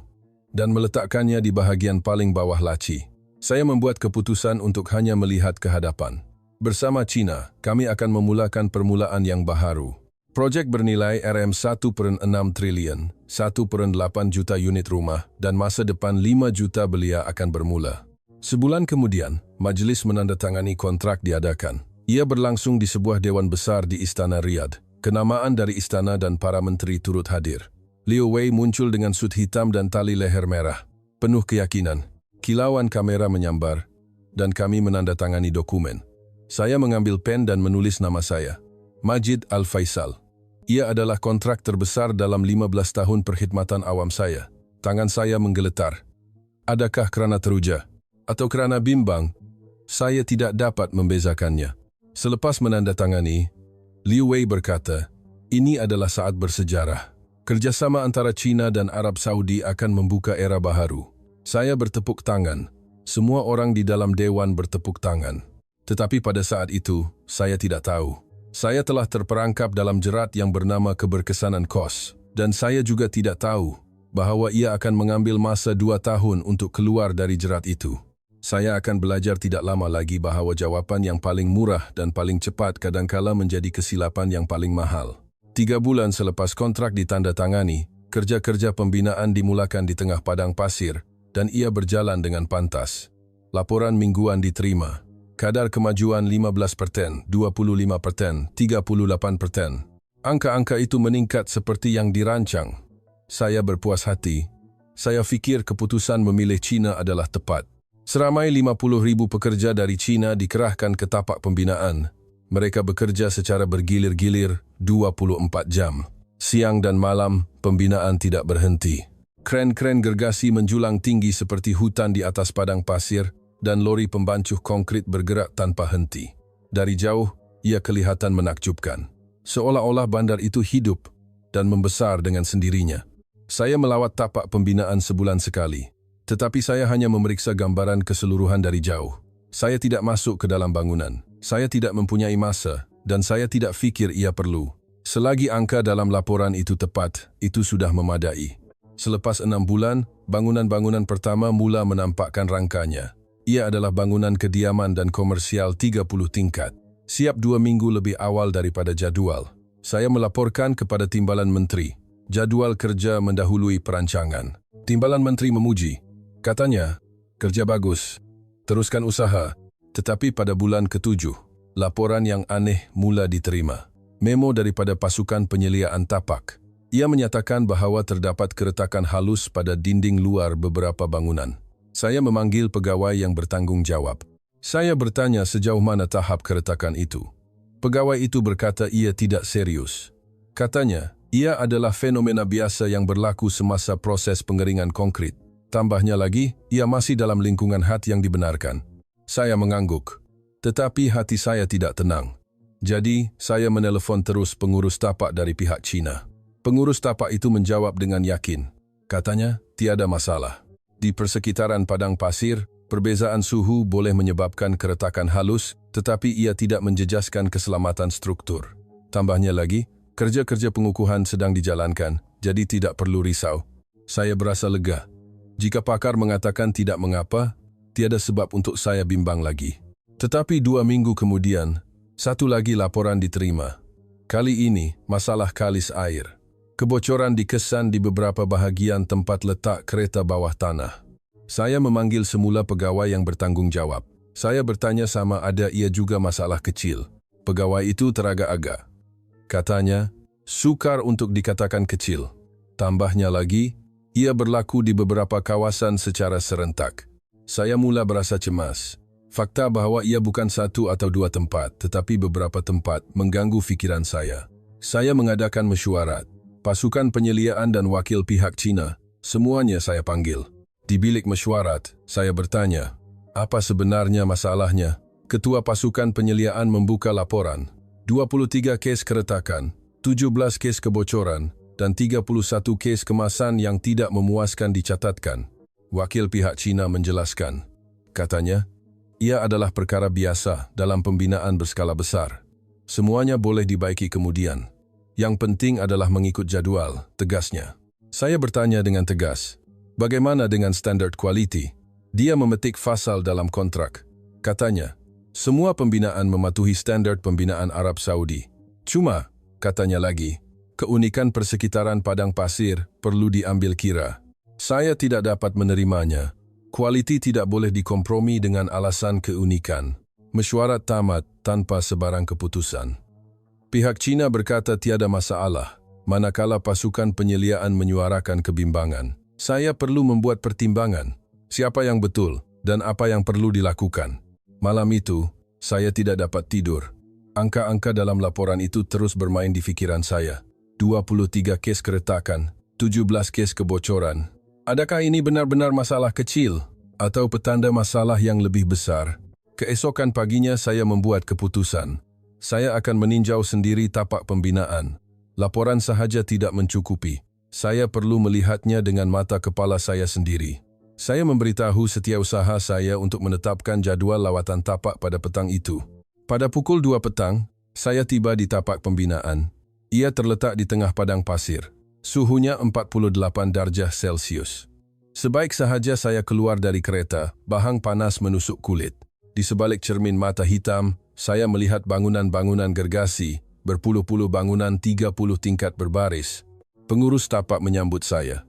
dan meletakkannya di bahagian paling bawah laci. Saya membuat keputusan untuk hanya melihat ke hadapan. Bersama China, kami akan memulakan permulaan yang baharu. Projek bernilai RM1/6 triliun, 1/8 juta unit rumah, dan masa depan 5 juta belia akan bermula. Sebulan kemudian, majlis menandatangani kontrak diadakan. Ia berlangsung di sebuah dewan besar di Istana Riyadh. Kenamaan dari istana dan para menteri turut hadir. Liu Wei muncul dengan sut hitam dan tali leher merah. Penuh keyakinan. Kilauan kamera menyambar, dan kami menandatangani dokumen. Saya mengambil pen dan menulis nama saya. Majid Al-Faisal. Ia adalah kontrak terbesar dalam 15 tahun perkhidmatan awam saya. Tangan saya menggeletar. Adakah kerana teruja? Atau kerana bimbang? Saya tidak dapat membezakannya. Selepas menandatangani, Liu Wei berkata, ini adalah saat bersejarah. Kerjasama antara China dan Arab Saudi akan membuka era baharu. Saya bertepuk tangan. Semua orang di dalam dewan bertepuk tangan. Tetapi pada saat itu, saya tidak tahu. Saya telah terperangkap dalam jerat yang bernama keberkesanan kos. Dan saya juga tidak tahu bahwa ia akan mengambil masa 2 tahun untuk keluar dari jerat itu. Saya akan belajar tidak lama lagi bahwa jawaban yang paling murah dan paling cepat kadangkala menjadi kesilapan yang paling mahal. 3 bulan selepas kontrak ditandatangani, kerja-kerja pembinaan dimulakan di tengah padang pasir dan ia berjalan dengan pantas. Laporan mingguan diterima. Kadar kemajuan 15%, 25%, 38%. Angka-angka itu meningkat seperti yang dirancang. Saya berpuas hati. Saya fikir keputusan memilih China adalah tepat. Seramai 50,000 pekerja dari China dikerahkan ke tapak pembinaan. Mereka bekerja secara bergilir-gilir 24 jam. Siang dan malam, pembinaan tidak berhenti. Kren-kren gergasi menjulang tinggi seperti hutan di atas padang pasir dan lori pembancuh konkrit bergerak tanpa henti. Dari jauh, ia kelihatan menakjubkan. Seolah-olah bandar itu hidup dan membesar dengan sendirinya. Saya melawat tapak pembinaan sebulan sekali. Tetapi saya hanya memeriksa gambaran keseluruhan dari jauh. Saya tidak masuk ke dalam bangunan. Saya tidak mempunyai masa, dan saya tidak fikir ia perlu. Selagi angka dalam laporan itu tepat, itu sudah memadai. Selepas 6 bulan, bangunan-bangunan pertama mula menampakkan rangkanya. Ia adalah bangunan kediaman dan komersial 30 tingkat. Siap 2 minggu lebih awal daripada jadual. Saya melaporkan kepada Timbalan Menteri. Jadual kerja mendahului perancangan. Timbalan Menteri memuji. Katanya, kerja bagus, teruskan usaha. Tetapi pada bulan ke-7, laporan yang aneh mula diterima. Memo daripada pasukan penyeliaan tapak. Ia menyatakan bahawa terdapat keretakan halus pada dinding luar beberapa bangunan. Saya memanggil pegawai yang bertanggung jawab. Saya bertanya sejauh mana tahap keretakan itu. Pegawai itu berkata ia tidak serius. Katanya, ia adalah fenomena biasa yang berlaku semasa proses pengeringan konkrit. Tambahnya lagi, ia masih dalam lingkungan hat yang dibenarkan. Saya mengangguk. Tetapi hati saya tidak tenang. Jadi, saya menelefon terus pengurus tapak dari pihak China. Pengurus tapak itu menjawab dengan yakin. Katanya, tiada masalah. Di persekitaran padang pasir, perbezaan suhu boleh menyebabkan keretakan halus, tetapi ia tidak menjejaskan keselamatan struktur. Tambahnya lagi, kerja-kerja pengukuhan sedang dijalankan, jadi tidak perlu risau. Saya berasa lega. Jika pakar mengatakan tidak mengapa, tiada sebab untuk saya bimbang lagi. Tetapi 2 minggu kemudian, satu lagi laporan diterima. Kali ini, masalah kalis air. Kebocoran dikesan di beberapa bahagian tempat letak kereta bawah tanah. Saya memanggil semula pegawai yang bertanggung jawab. Saya bertanya sama ada ia juga masalah kecil. Pegawai itu teragak-agak. Katanya, sukar untuk dikatakan kecil. Tambahnya lagi, ia berlaku di beberapa kawasan secara serentak. Saya mula berasa cemas. Fakta bahawa ia bukan 1 atau 2 tempat, tetapi beberapa tempat mengganggu fikiran saya. Saya mengadakan mesyuarat. Pasukan penyeliaan dan wakil pihak China, semuanya saya panggil. Di bilik mesyuarat, saya bertanya, apa sebenarnya masalahnya? Ketua pasukan penyeliaan membuka laporan. 23 kes keretakan, 17 kes kebocoran, dan 31 kes kemasan yang tidak memuaskan dicatatkan. Wakil pihak China menjelaskan. Katanya, ia adalah perkara biasa dalam pembinaan berskala besar. Semuanya boleh dibaiki kemudian. Yang penting adalah mengikut jadual, tegasnya. Saya bertanya dengan tegas, bagaimana dengan standard quality? Dia memetik fasal dalam kontrak. Katanya, semua pembinaan mematuhi standard pembinaan Arab Saudi. Cuma, katanya lagi, keunikan persekitaran padang pasir perlu diambil kira. Saya tidak dapat menerimanya. Kualiti tidak boleh dikompromi dengan alasan keunikan. Mesyuarat tamat tanpa sebarang keputusan. Pihak Cina berkata tiada masalah, manakala pasukan penyeliaan menyuarakan kebimbangan. Saya perlu membuat pertimbangan, siapa yang betul dan apa yang perlu dilakukan. Malam itu, saya tidak dapat tidur. Angka-angka dalam laporan itu terus bermain di pikiran saya. 23 kes keretakan, 17 kes kebocoran. Adakah ini benar-benar masalah kecil atau petanda masalah yang lebih besar? Keesokan paginya saya membuat keputusan. Saya akan meninjau sendiri tapak pembinaan. Laporan sahaja tidak mencukupi. Saya perlu melihatnya dengan mata kepala saya sendiri. Saya memberitahu setiausaha saya untuk menetapkan jadual lawatan tapak pada petang itu. Pada pukul 2 petang, saya tiba di tapak pembinaan. Ia terletak di tengah padang pasir. Suhunya 48 darjah Celcius. Sebaik sahaja saya keluar dari kereta, bahang panas menusuk kulit. Di sebalik cermin mata hitam, saya melihat bangunan-bangunan gergasi, berpuluh-puluh bangunan 30 tingkat berbaris. Pengurus tapak menyambut saya.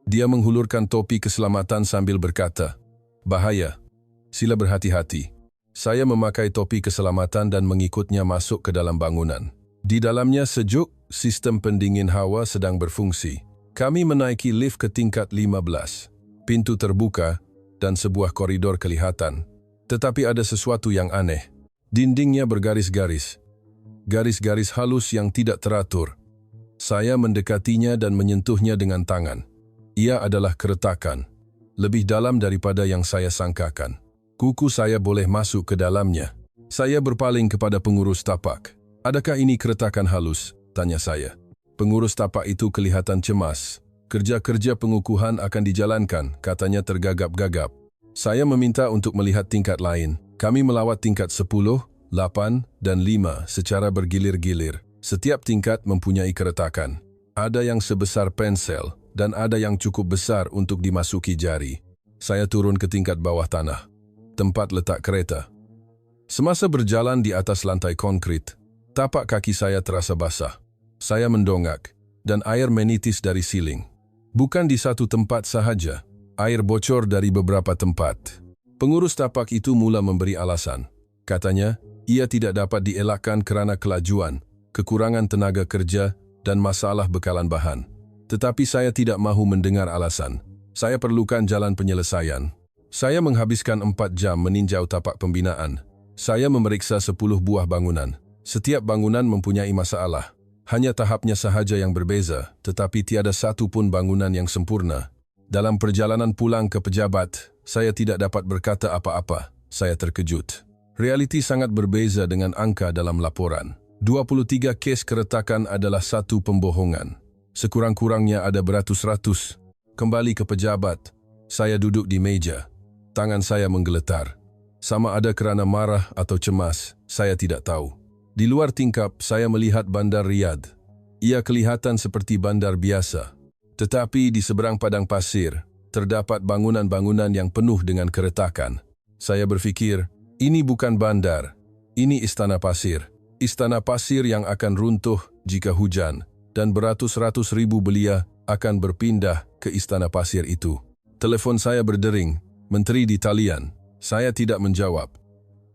Dia menghulurkan topi keselamatan sambil berkata, "Bahaya, sila berhati-hati." Saya memakai topi keselamatan dan mengikutnya masuk ke dalam bangunan. Di dalamnya sejuk, sistem pendingin hawa sedang berfungsi. Kami menaiki lift ke tingkat 15. Pintu terbuka dan sebuah koridor kelihatan. Tetapi ada sesuatu yang aneh. Dindingnya bergaris-garis. Garis-garis halus yang tidak teratur. Saya mendekatinya dan menyentuhnya dengan tangan. Ia adalah keretakan. Lebih dalam daripada yang saya sangkakan. Kuku saya boleh masuk ke dalamnya. Saya berpaling kepada pengurus tapak. "Adakah ini keretakan halus?" tanya saya. Pengurus tapak itu kelihatan cemas. "Kerja-kerja pengukuhan akan dijalankan," katanya tergagap-gagap. Saya meminta untuk melihat tingkat lain. Kami melawat tingkat 10, 8, dan 5 secara bergilir-gilir. Setiap tingkat mempunyai keretakan. Ada yang sebesar pensel dan ada yang cukup besar untuk dimasuki jari. Saya turun ke tingkat bawah tanah, tempat letak kereta. Semasa berjalan di atas lantai konkrit, tapak kaki saya terasa basah. Saya mendongak, dan air menitis dari siling. Bukan di satu tempat sahaja, air bocor dari beberapa tempat. Pengurus tapak itu mula memberi alasan. Katanya, ia tidak dapat dielakkan kerana kelajuan, kekurangan tenaga kerja, dan masalah bekalan bahan. Tetapi saya tidak mahu mendengar alasan. Saya perlukan jalan penyelesaian. Saya menghabiskan 4 jam meninjau tapak pembinaan. Saya memeriksa 10 buah bangunan. Setiap bangunan mempunyai masalah. Hanya tahapnya sahaja yang berbeza, tetapi tiada satu pun bangunan yang sempurna. Dalam perjalanan pulang ke pejabat, saya tidak dapat berkata apa-apa. Saya terkejut. Realiti sangat berbeza dengan angka dalam laporan. 23 kes keretakan adalah satu pembohongan. Sekurang-kurangnya ada beratus-ratus. Kembali ke pejabat. Saya duduk di meja. Tangan saya menggeletar. Sama ada kerana marah atau cemas, saya tidak tahu. Di luar tingkap, saya melihat bandar Riyadh. Ia kelihatan seperti bandar biasa. Tetapi di seberang padang pasir, terdapat bangunan-bangunan yang penuh dengan keretakan. Saya berfikir, ini bukan bandar, ini istana pasir. Istana pasir yang akan runtuh jika hujan, dan beratus-ratus ribu belia akan berpindah ke istana pasir itu. Telepon saya berdering, menteri di talian. Saya tidak menjawab.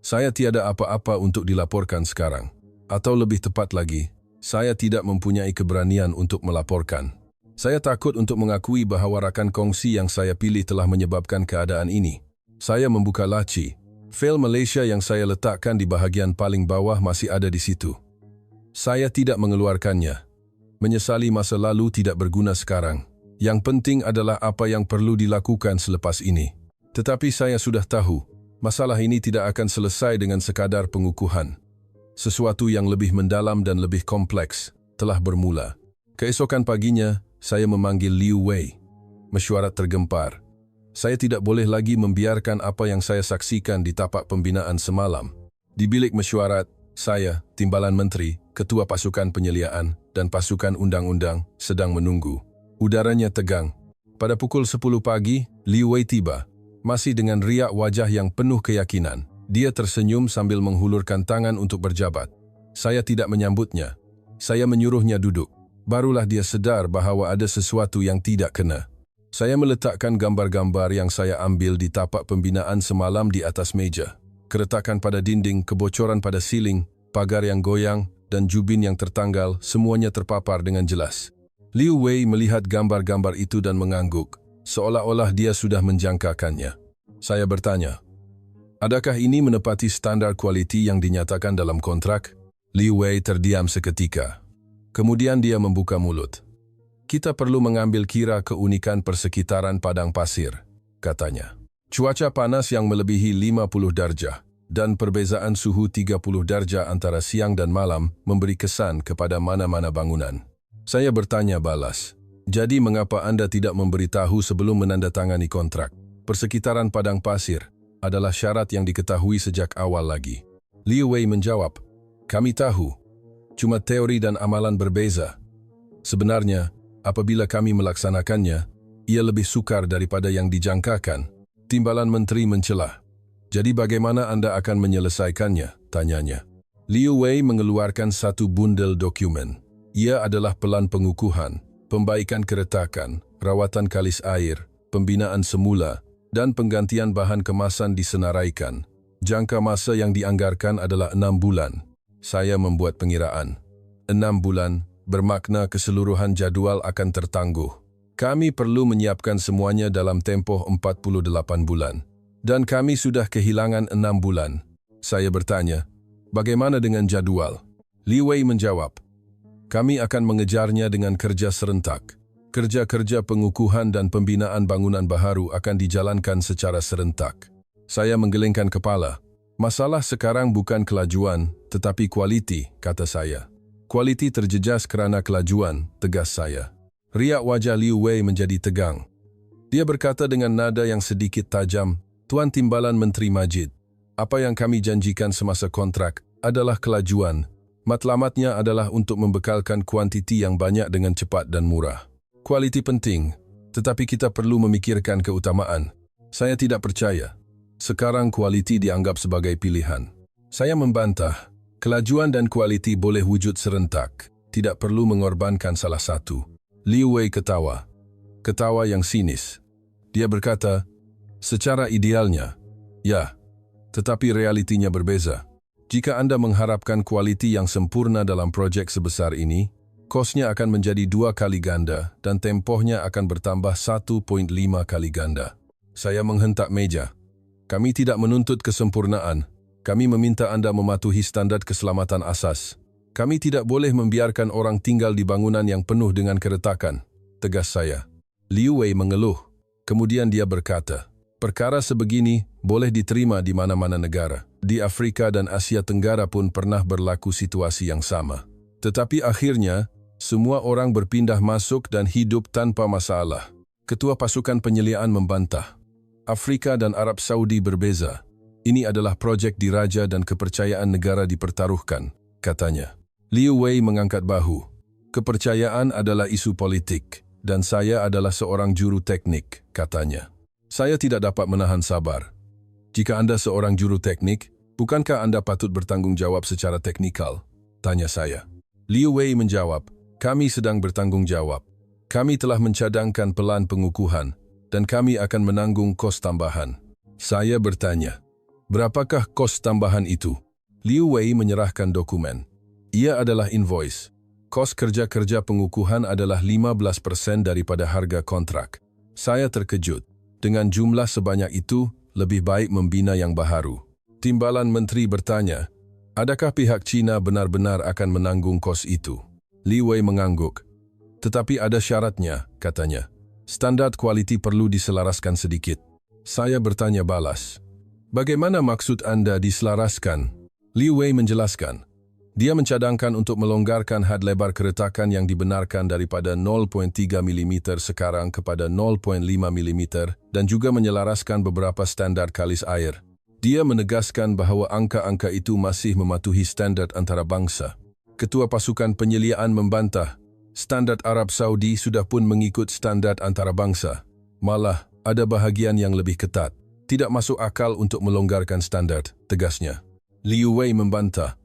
Saya tiada apa-apa untuk dilaporkan sekarang. Atau lebih tepat lagi, saya tidak mempunyai keberanian untuk melaporkan. Saya takut untuk mengakui bahawa rakan kongsi yang saya pilih telah menyebabkan keadaan ini. Saya membuka laci. Fail Malaysia yang saya letakkan di bahagian paling bawah masih ada di situ. Saya tidak mengeluarkannya. Menyesali masa lalu tidak berguna sekarang. Yang penting adalah apa yang perlu dilakukan selepas ini. Tetapi saya sudah tahu, masalah ini tidak akan selesai dengan sekadar pengukuhan. Sesuatu yang lebih mendalam dan lebih kompleks telah bermula. Keesokan paginya, saya memanggil Liu Wei. Mesyuarat tergempar. Saya tidak boleh lagi membiarkan apa yang saya saksikan di tapak pembinaan semalam. Di bilik mesyuarat, saya, Timbalan Menteri, Ketua Pasukan Penyeliaan, dan Pasukan Undang-Undang sedang menunggu. Udaranya tegang. Pada pukul 10 pagi, Liu Wei tiba. Masih dengan riak wajah yang penuh keyakinan. Dia tersenyum sambil menghulurkan tangan untuk berjabat. Saya tidak menyambutnya. Saya menyuruhnya duduk. Barulah dia sedar bahawa ada sesuatu yang tidak kena. Saya meletakkan gambar-gambar yang saya ambil di tapak pembinaan semalam di atas meja. keretakan pada dinding, kebocoran pada siling, pagar yang goyang, dan jubin yang tertanggal, semuanya terpapar dengan jelas. Liu Wei melihat gambar-gambar itu dan mengangguk, seolah-olah dia sudah menjangkakannya. Saya bertanya, adakah ini menepati standar kualiti yang dinyatakan dalam kontrak? Liu Wei terdiam seketika. Kemudian dia membuka mulut. Kita perlu mengambil kira keunikan persekitaran padang pasir, katanya. Cuaca panas yang melebihi 50 darjah dan perbezaan suhu 30 darjah antara siang dan malam memberi kesan kepada mana-mana bangunan. Saya bertanya balas, jadi mengapa Anda tidak memberitahu sebelum menandatangani kontrak? Persekitaran padang pasir adalah syarat yang diketahui sejak awal lagi. Liu Wei menjawab, kami tahu, cuma teori dan amalan berbeza. Sebenarnya, apabila kami melaksanakannya, ia lebih sukar daripada yang dijangkakan. Timbalan menteri mencelah. Jadi bagaimana Anda akan menyelesaikannya? Tanyanya. Liu Wei mengeluarkan satu bundel dokumen. Ia adalah pelan pengukuhan, pembaikan keretakan, rawatan kalis air, pembinaan semula, dan penggantian bahan kemasan disenaraikan. Jangka masa yang dianggarkan adalah 6 bulan. Saya membuat pengiraan. 6 bulan bermakna keseluruhan jadual akan tertangguh. Kami perlu menyiapkan semuanya dalam tempoh 48 bulan. Dan kami sudah kehilangan 6 bulan. Saya bertanya, bagaimana dengan jadwal? Liu Wei menjawab, kami akan mengejarnya dengan kerja serentak. Kerja-kerja pengukuhan dan pembinaan bangunan baharu akan dijalankan secara serentak. Saya menggelengkan kepala. Masalah sekarang bukan kelajuan, tetapi kualiti, kata saya. Kualiti terjejas kerana kelajuan, tegas saya. Riak wajah Liu Wei menjadi tegang. Dia berkata dengan nada yang sedikit tajam, Tuan Timbalan Menteri Majid, apa yang kami janjikan semasa kontrak adalah kelajuan. Matlamatnya adalah untuk membekalkan kuantiti yang banyak dengan cepat dan murah. Kualiti penting, tetapi kita perlu memikirkan keutamaan. Saya tidak percaya. Sekarang kualiti dianggap sebagai pilihan. Saya membantah, kelajuan dan kualiti boleh wujud serentak, tidak perlu mengorbankan salah satu. Liu Wei ketawa. Ketawa yang sinis. Dia berkata, secara idealnya, ya, tetapi realitinya berbeza. Jika Anda mengharapkan kualiti yang sempurna dalam projek sebesar ini, kosnya akan menjadi 2 kali ganda dan tempohnya akan bertambah 1,5 kali ganda. Saya menghentak meja. Kami tidak menuntut kesempurnaan. Kami meminta Anda mematuhi standar keselamatan asas. Kami tidak boleh membiarkan orang tinggal di bangunan yang penuh dengan keretakan, tegas saya. Liu Wei mengeluh. Kemudian dia berkata, perkara sebegini boleh diterima di mana-mana negara. Di Afrika dan Asia Tenggara pun pernah berlaku situasi yang sama. Tetapi akhirnya, semua orang berpindah masuk dan hidup tanpa masalah. Ketua Pasukan Penyeliaan membantah. Afrika dan Arab Saudi berbeza. Ini adalah projek diraja dan kepercayaan negara dipertaruhkan, katanya. Liu Wei mengangkat bahu. Kepercayaan adalah isu politik, dan saya adalah seorang juru teknik, katanya. Saya tidak dapat menahan sabar. Jika Anda seorang juru teknik, bukankah Anda patut bertanggung jawab secara teknikal? Tanya saya. Liu Wei menjawab, kami sedang bertanggung jawab. Kami telah mencadangkan pelan pengukuhan, dan kami akan menanggung kos tambahan. Saya bertanya, berapakah kos tambahan itu? Liu Wei menyerahkan dokumen. Ia adalah invoice. Kos kerja-kerja pengukuhan adalah 15% daripada harga kontrak. Saya terkejut. Dengan jumlah sebanyak itu, lebih baik membina yang baharu. Timbalan Menteri bertanya, adakah pihak Cina benar-benar akan menanggung kos itu? Liu Wei mengangguk. Tetapi ada syaratnya, katanya. Standar kualiti perlu diselaraskan sedikit. Saya bertanya balas. Bagaimana maksud Anda diselaraskan? Liu Wei menjelaskan. Dia mencadangkan untuk melonggarkan had lebar keretakan yang dibenarkan daripada 0.3 mm sekarang kepada 0.5 mm dan juga menyelaraskan beberapa standar kalis air. Dia menegaskan bahawa angka-angka itu masih mematuhi standar antarabangsa. Ketua Pasukan Penyeliaan membantah, standar Arab Saudi sudah pun mengikut standar antarabangsa. Malah, ada bahagian yang lebih ketat. Tidak masuk akal untuk melonggarkan standar, tegasnya. Liu Wei membantah,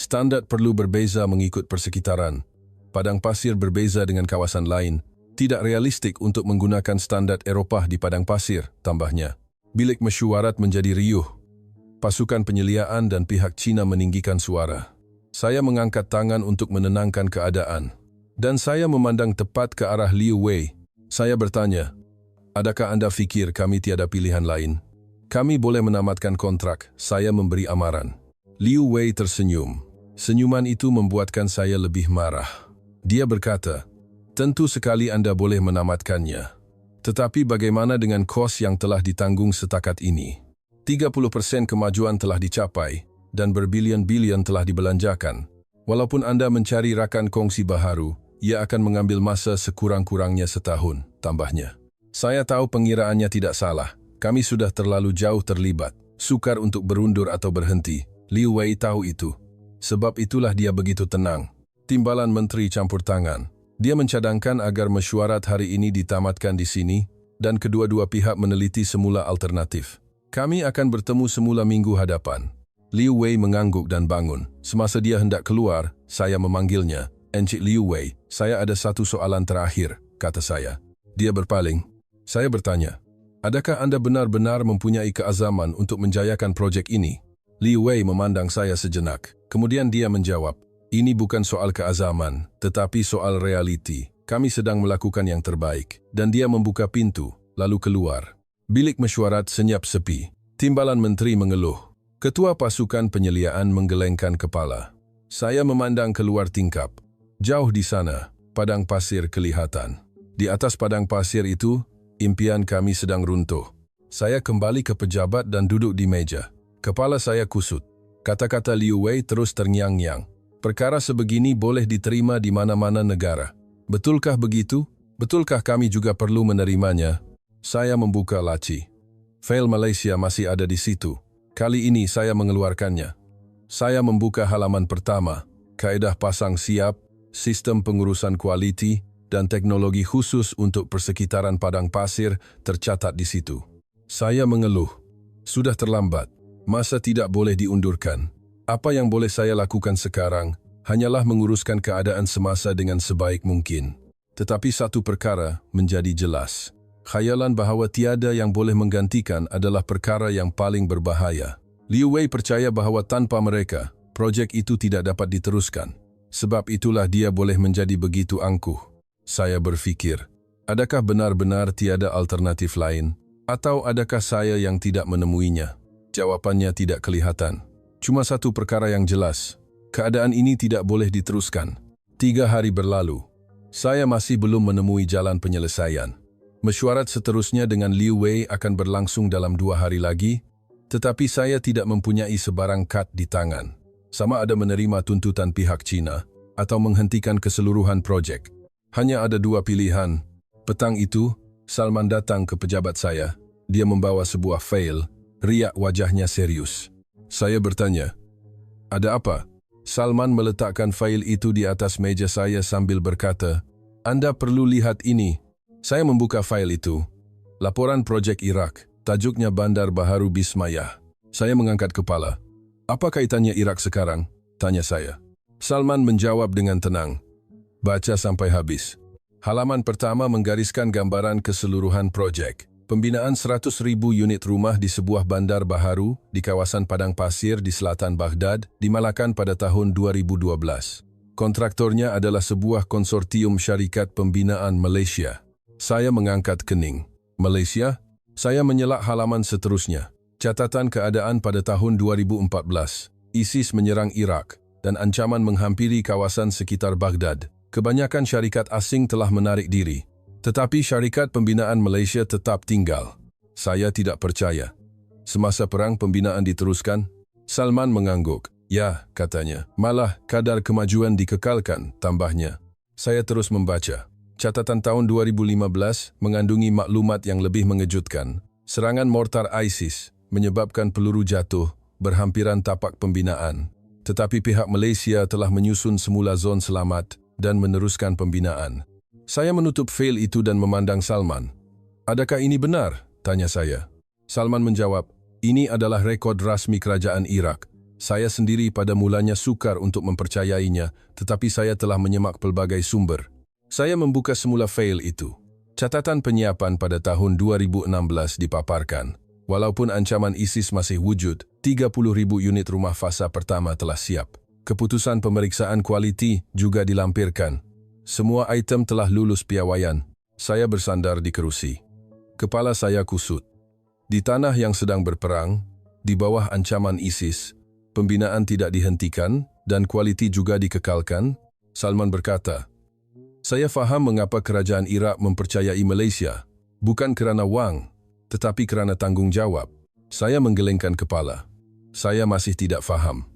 standar perlu berbeza mengikut persekitaran. Padang pasir berbeza dengan kawasan lain. Tidak realistik untuk menggunakan standar Eropah di padang pasir, tambahnya. Bilik mesyuarat menjadi riuh. pasukan penyeliaan dan pihak Cina meninggikan suara. Saya mengangkat tangan untuk menenangkan keadaan. Dan saya memandang tepat ke arah Liu Wei. Saya bertanya, adakah Anda fikir kami tiada pilihan lain? Kami boleh menamatkan kontrak, saya memberi amaran. Liu Wei tersenyum. Senyuman itu membuatkan saya lebih marah. Dia berkata, tentu sekali Anda boleh menamatkannya. Tetapi bagaimana dengan kos yang telah ditanggung setakat ini? 30% kemajuan telah dicapai, dan berbilion-bilion telah dibelanjakan. Walaupun Anda mencari rakan kongsi baharu, ia akan mengambil masa sekurang-kurangnya setahun, tambahnya. Saya tahu pengiraannya tidak salah. Kami sudah terlalu jauh terlibat, sukar untuk berundur atau berhenti. Liu Wei tahu itu. Sebab itulah dia begitu tenang. Timbalan Menteri campur tangan. Dia mencadangkan agar mesyuarat hari ini ditamatkan di sini, dan kedua-dua pihak meneliti semula alternatif. Kami akan bertemu semula minggu hadapan. Liu Wei mengangguk dan bangun. Semasa dia hendak keluar, saya memanggilnya. Encik Liu Wei, saya ada satu soalan terakhir, kata saya. Dia berpaling. Saya bertanya, adakah Anda benar-benar mempunyai keazaman untuk menjayakan proyek ini? Liu Wei memandang saya sejenak. Kemudian dia menjawab, ini bukan soal keazaman, tetapi soal realiti. Kami sedang melakukan yang terbaik. Dan dia membuka pintu, lalu keluar. Bilik mesyuarat senyap sepi. Timbalan Menteri mengeluh. Ketua pasukan penyeliaan menggelengkan kepala. Saya memandang keluar tingkap. Jauh di sana, padang pasir kelihatan. Di atas padang pasir itu, impian kami sedang runtuh. Saya kembali ke pejabat dan duduk di meja. Kepala saya kusut. Kata-kata Liu Wei terus terngiang-ngiang. Perkara sebegini boleh diterima di mana-mana negara. Betulkah begitu? Betulkah kami juga perlu menerimanya? Saya membuka laci. Fail Malaysia masih ada di situ. Kali ini saya mengeluarkannya. Saya membuka halaman pertama. Kaedah pasang siap, sistem pengurusan kualiti, dan teknologi khusus untuk persekitaran padang pasir tercatat di situ. Saya mengeluh. Sudah terlambat. Masa tidak boleh diundurkan. Apa yang boleh saya lakukan sekarang hanyalah menguruskan keadaan semasa dengan sebaik mungkin. Tetapi satu perkara menjadi jelas. Khayalan bahawa tiada yang boleh menggantikan adalah perkara yang paling berbahaya. Liu Wei percaya bahawa tanpa mereka, projek itu tidak dapat diteruskan. Sebab itulah dia boleh menjadi begitu angkuh. Saya berfikir, adakah benar-benar tiada alternatif lain? Atau adakah saya yang tidak menemuinya? Jawapannya tidak kelihatan. Cuma satu perkara yang jelas. Keadaan ini tidak boleh diteruskan. 3 hari berlalu. Saya masih belum menemui jalan penyelesaian. Mesyuarat seterusnya dengan Liu Wei akan berlangsung dalam 2 hari lagi, tetapi saya tidak mempunyai sebarang kad di tangan. Sama ada menerima tuntutan pihak Cina atau menghentikan keseluruhan projek. Hanya ada 2 pilihan. Petang itu, Salman datang ke pejabat saya. Dia membawa sebuah fail. Riak wajahnya serius. Saya bertanya, ada apa? Salman meletakkan fail itu di atas meja saya sambil berkata, Anda perlu lihat ini. Saya membuka fail itu. Laporan projek Iraq. Tajuknya Bandar Baharu Bismillah. Saya mengangkat kepala. Apa kaitannya Iraq sekarang? Tanya saya. Salman menjawab dengan tenang. Baca sampai habis. Halaman pertama menggariskan gambaran keseluruhan projek. Pembinaan 100,000 unit rumah di sebuah bandar baharu di kawasan padang pasir di selatan Baghdad dimalakan pada tahun 2012. Kontraktornya adalah sebuah konsortium syarikat pembinaan Malaysia. Saya mengangkat kening. Malaysia? Saya menyelak halaman seterusnya. Catatan keadaan pada tahun 2014. ISIS menyerang Iraq dan ancaman menghampiri kawasan sekitar Baghdad. Kebanyakan syarikat asing telah menarik diri. Tetapi syarikat pembinaan Malaysia tetap tinggal. Saya tidak percaya. Semasa perang pembinaan diteruskan? Salman mengangguk. Ya, katanya. Malah kadar kemajuan dikekalkan, tambahnya. Saya terus membaca. Catatan tahun 2015 mengandungi maklumat yang lebih mengejutkan. Serangan mortar ISIS menyebabkan peluru jatuh, berhampiran tapak pembinaan. Tetapi pihak Malaysia telah menyusun semula zon selamat dan meneruskan pembinaan. Saya menutup fail itu dan memandang Salman. Adakah ini benar? Tanya saya. Salman menjawab, ini adalah rekod rasmi kerajaan Iraq. Saya sendiri pada mulanya sukar untuk mempercayainya, tetapi saya telah menyemak pelbagai sumber. Saya membuka semula fail itu. Catatan penyiapan pada tahun 2016 dipaparkan. Walaupun ancaman ISIS masih wujud, 30,000 unit rumah fasa pertama telah siap. Keputusan pemeriksaan kualiti juga dilampirkan. Semua item telah lulus piawaian. Saya bersandar di kerusi. Kepala saya kusut. Di tanah yang sedang berperang, di bawah ancaman ISIS, pembinaan tidak dihentikan dan kualiti juga dikekalkan, Salman berkata, "Saya faham mengapa kerajaan Iraq mempercayai Malaysia, bukan kerana wang, tetapi kerana tanggung jawab." Saya menggelengkan kepala. Saya masih tidak faham.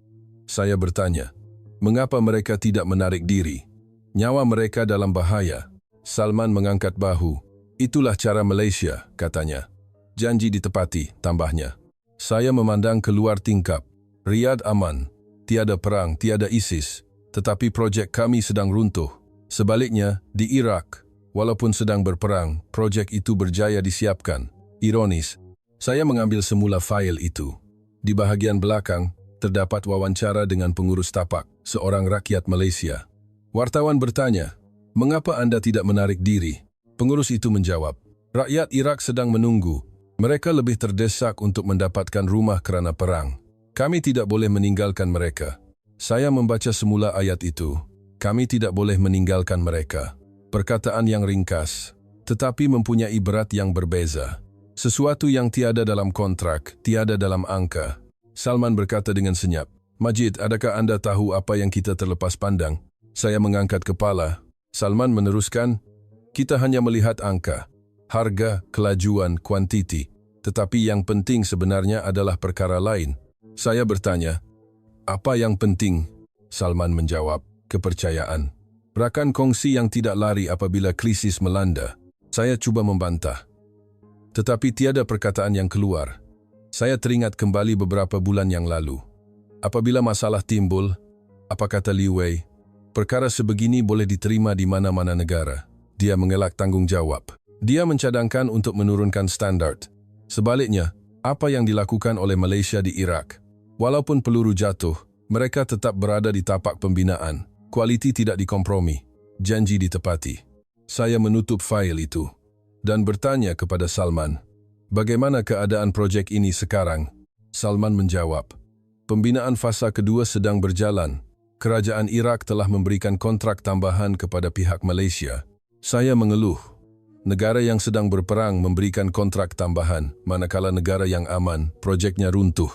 Saya bertanya, mengapa mereka tidak menarik diri? Nyawa mereka dalam bahaya. Salman mengangkat bahu. Itulah cara Malaysia, katanya. Janji ditepati, tambahnya. Saya memandang keluar tingkap. Riyadh aman. Tiada perang, tiada ISIS. Tetapi projek kami sedang runtuh. Sebaliknya, di Iraq, walaupun sedang berperang, projek itu berjaya disiapkan. Ironis, saya mengambil semula fail itu. Di bahagian belakang, terdapat wawancara dengan pengurus tapak, seorang rakyat Malaysia. Wartawan bertanya, "Mengapa Anda tidak menarik diri?" Pengurus itu menjawab, "Rakyat Iraq sedang menunggu. Mereka lebih terdesak untuk mendapatkan rumah kerana perang. Kami tidak boleh meninggalkan mereka." Saya membaca semula ayat itu. Kami tidak boleh meninggalkan mereka. Perkataan yang ringkas, tetapi mempunyai berat yang berbeza. Sesuatu yang tiada dalam kontrak, tiada dalam angka. Salman berkata dengan senyap, "Majid, adakah Anda tahu apa yang kita terlepas pandang?" Saya mengangkat kepala. Salman meneruskan, "Kita hanya melihat angka, harga, kelajuan, kuantiti. Tetapi yang penting sebenarnya adalah perkara lain." Saya bertanya, "Apa yang penting?" Salman menjawab, "Kepercayaan. Rakan kongsi yang tidak lari apabila krisis melanda." Saya cuba membantah. Tetapi tiada perkataan yang keluar. Saya teringat kembali beberapa bulan yang lalu. Apabila masalah timbul, apa kata Liu Wei, perkara sebegini boleh diterima di mana-mana negara. Dia mengelak tanggung jawab. Dia mencadangkan untuk menurunkan standar. Sebaliknya, apa yang dilakukan oleh Malaysia di Iraq, walaupun peluru jatuh, mereka tetap berada di tapak pembinaan. Kualiti tidak dikompromi. Janji ditepati. Saya menutup fail itu dan bertanya kepada Salman, "Bagaimana keadaan projek ini sekarang?" Salman menjawab, "Pembinaan fasa kedua sedang berjalan. Kerajaan Iraq telah memberikan kontrak tambahan kepada pihak Malaysia." Saya mengeluh. Negara yang sedang berperang memberikan kontrak tambahan, manakala negara yang aman, projeknya runtuh.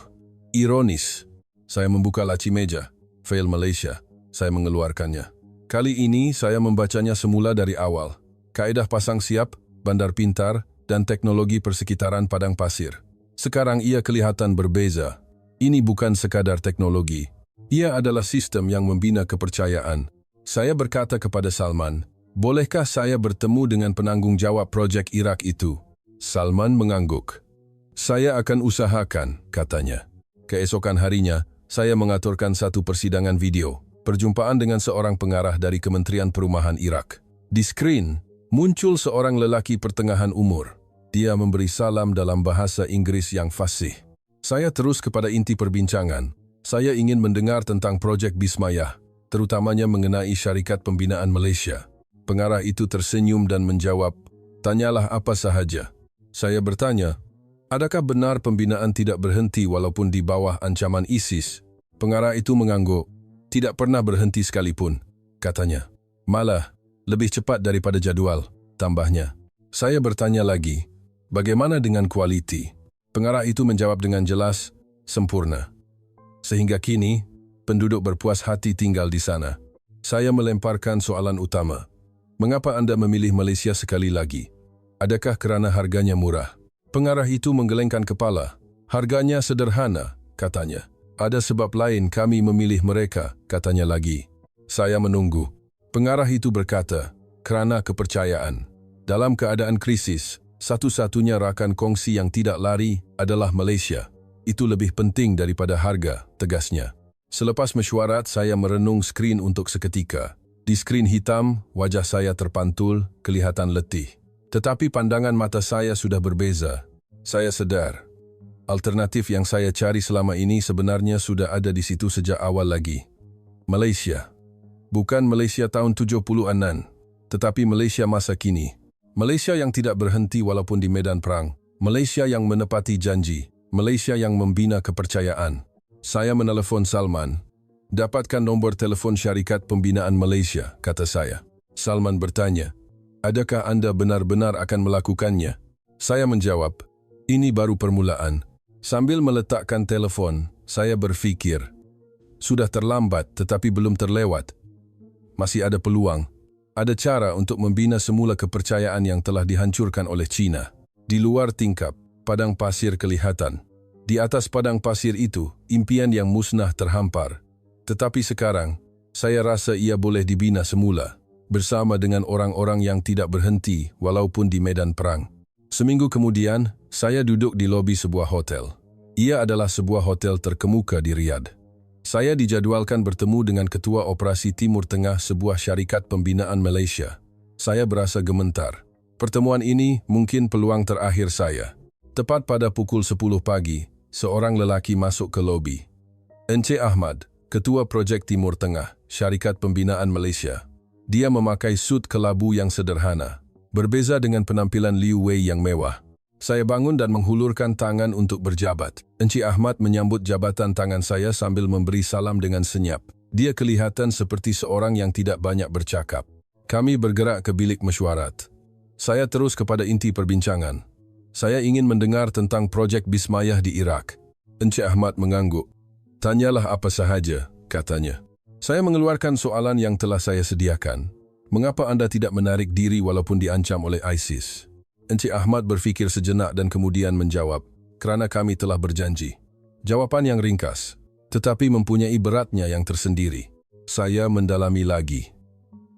Ironis. Saya membuka laci meja. Fail Malaysia. Saya mengeluarkannya. Kali ini saya membacanya semula dari awal. Kaedah pasang siap, bandar pintar, dan teknologi persekitaran padang pasir. Sekarang ia kelihatan berbeza. Ini bukan sekadar teknologi. Ia adalah sistem yang membina kepercayaan. Saya berkata kepada Salman, "Bolehkah saya bertemu dengan penanggung jawab projek Iraq itu?" Salman mengangguk. "Saya akan usahakan," katanya. Keesokan harinya, saya mengaturkan satu persidangan video, perjumpaan dengan seorang pengarah dari Kementerian Perumahan Iraq. Di skrin, muncul seorang lelaki pertengahan umur. Dia memberi salam dalam bahasa Inggris yang fasih. Saya terus kepada inti perbincangan. Saya ingin mendengar tentang projek Bismayah, terutamanya mengenai syarikat pembinaan Malaysia. Pengarah itu tersenyum dan menjawab, "Tanyalah apa sahaja." Saya bertanya, "Adakah benar pembinaan tidak berhenti walaupun di bawah ancaman ISIS?" Pengarah itu mengangguk, "Tidak pernah berhenti sekalipun," katanya. "Malah, lebih cepat daripada jadual," tambahnya. Saya bertanya lagi, "Bagaimana dengan kualiti?" Pengarah itu menjawab dengan jelas, "Sempurna." Sehingga kini, penduduk berpuas hati tinggal di sana. Saya melemparkan soalan utama. "Mengapa Anda memilih Malaysia sekali lagi? Adakah kerana harganya murah?" Pengarah itu menggelengkan kepala. "Harganya sederhana," katanya. "Ada sebab lain kami memilih mereka," katanya lagi. Saya menunggu. Pengarah itu berkata, "Kerana kepercayaan. Dalam keadaan krisis, satu-satunya rakan kongsi yang tidak lari adalah Malaysia. Itu lebih penting daripada harga," tegasnya. Selepas mesyuarat, saya merenung skrin untuk seketika. Di skrin hitam, wajah saya terpantul, kelihatan letih. Tetapi pandangan mata saya sudah berbeza. Saya sedar, alternatif yang saya cari selama ini sebenarnya sudah ada di situ sejak awal lagi. Malaysia. Bukan Malaysia tahun 70-an, tetapi Malaysia masa kini. Malaysia yang tidak berhenti walaupun di medan perang. Malaysia yang menepati janji, Malaysia yang membina kepercayaan. Saya menelefon Salman. Dapatkan nombor telefon syarikat pembinaan Malaysia, kata saya. Salman bertanya, adakah anda benar-benar akan melakukannya? Saya menjawab, ini baru permulaan. Sambil meletakkan telefon, saya berfikir, sudah terlambat tetapi belum terlewat. Masih ada peluang. Ada cara untuk membina semula kepercayaan yang telah dihancurkan oleh China. Di luar tingkap, padang pasir kelihatan. Di atas padang pasir itu, impian yang musnah terhampar. Tetapi sekarang, saya rasa ia boleh dibina semula, bersama dengan orang-orang yang tidak berhenti walaupun di medan perang. Seminggu kemudian, saya duduk di lobi sebuah hotel. Ia adalah sebuah hotel terkemuka di Riyadh. Saya dijadwalkan bertemu dengan Ketua Operasi Timur Tengah sebuah syarikat pembinaan Malaysia. Saya berasa gemetar. Pertemuan ini mungkin peluang terakhir saya. Tepat pada pukul 10 pagi, seorang lelaki masuk ke lobi. Encik Ahmad, Ketua Projek Timur Tengah, Syarikat Pembinaan Malaysia. Dia memakai sut kelabu yang sederhana, berbeza dengan penampilan Liu Wei yang mewah. Saya bangun dan menghulurkan tangan untuk berjabat. Encik Ahmad menyambut jabatan tangan saya sambil memberi salam dengan senyap. Dia kelihatan seperti seorang yang tidak banyak bercakap. Kami bergerak ke bilik mesyuarat. Saya terus kepada inti perbincangan. Saya ingin mendengar tentang projek Bismayah di Iraq. Encik Ahmad mengangguk. Tanyalah apa sahaja, katanya. Saya mengeluarkan soalan yang telah saya sediakan. Mengapa anda tidak menarik diri walaupun diancam oleh ISIS? Encik Ahmad berfikir sejenak dan kemudian menjawab, kerana kami telah berjanji. Jawapan yang ringkas, tetapi mempunyai beratnya yang tersendiri. Saya mendalami lagi.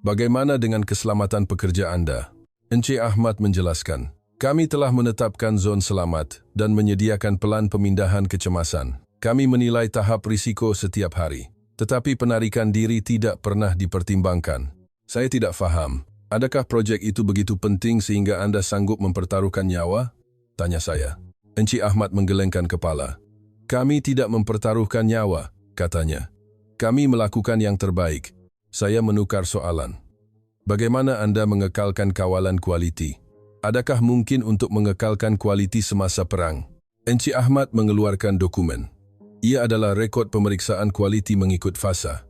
Bagaimana dengan keselamatan pekerja anda? Encik Ahmad menjelaskan, kami telah menetapkan zon selamat dan menyediakan pelan pemindahan kecemasan. Kami menilai tahap risiko setiap hari, tetapi penarikan diri tidak pernah dipertimbangkan. Saya tidak faham. Adakah projek itu begitu penting sehingga anda sanggup mempertaruhkan nyawa? Tanya saya. Encik Ahmad menggelengkan kepala. Kami tidak mempertaruhkan nyawa, katanya. Kami melakukan yang terbaik. Saya menukar soalan. Bagaimana anda mengekalkan kawalan kualiti? Adakah mungkin untuk mengekalkan kualiti semasa perang? Encik Ahmad mengeluarkan dokumen. Ia adalah rekod pemeriksaan kualiti mengikut fasa.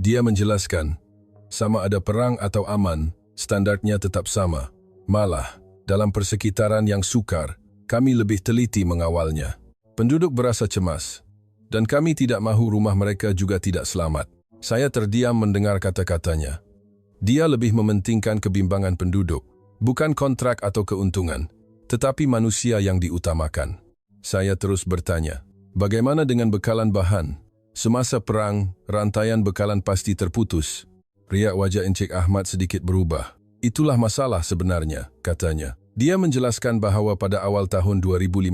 Dia menjelaskan, sama ada perang atau aman, standarnya tetap sama. Malah, dalam persekitaran yang sukar, kami lebih teliti mengawalnya. Penduduk berasa cemas, dan kami tidak mahu rumah mereka juga tidak selamat. Saya terdiam mendengar kata-katanya. Dia lebih mementingkan kebimbangan penduduk, bukan kontrak atau keuntungan, tetapi manusia yang diutamakan. Saya terus bertanya, bagaimana dengan bekalan bahan? Semasa perang, rantaian bekalan pasti terputus. Riak wajah Encik Ahmad sedikit berubah. Itulah masalah sebenarnya, katanya. Dia menjelaskan bahawa pada awal tahun 2015,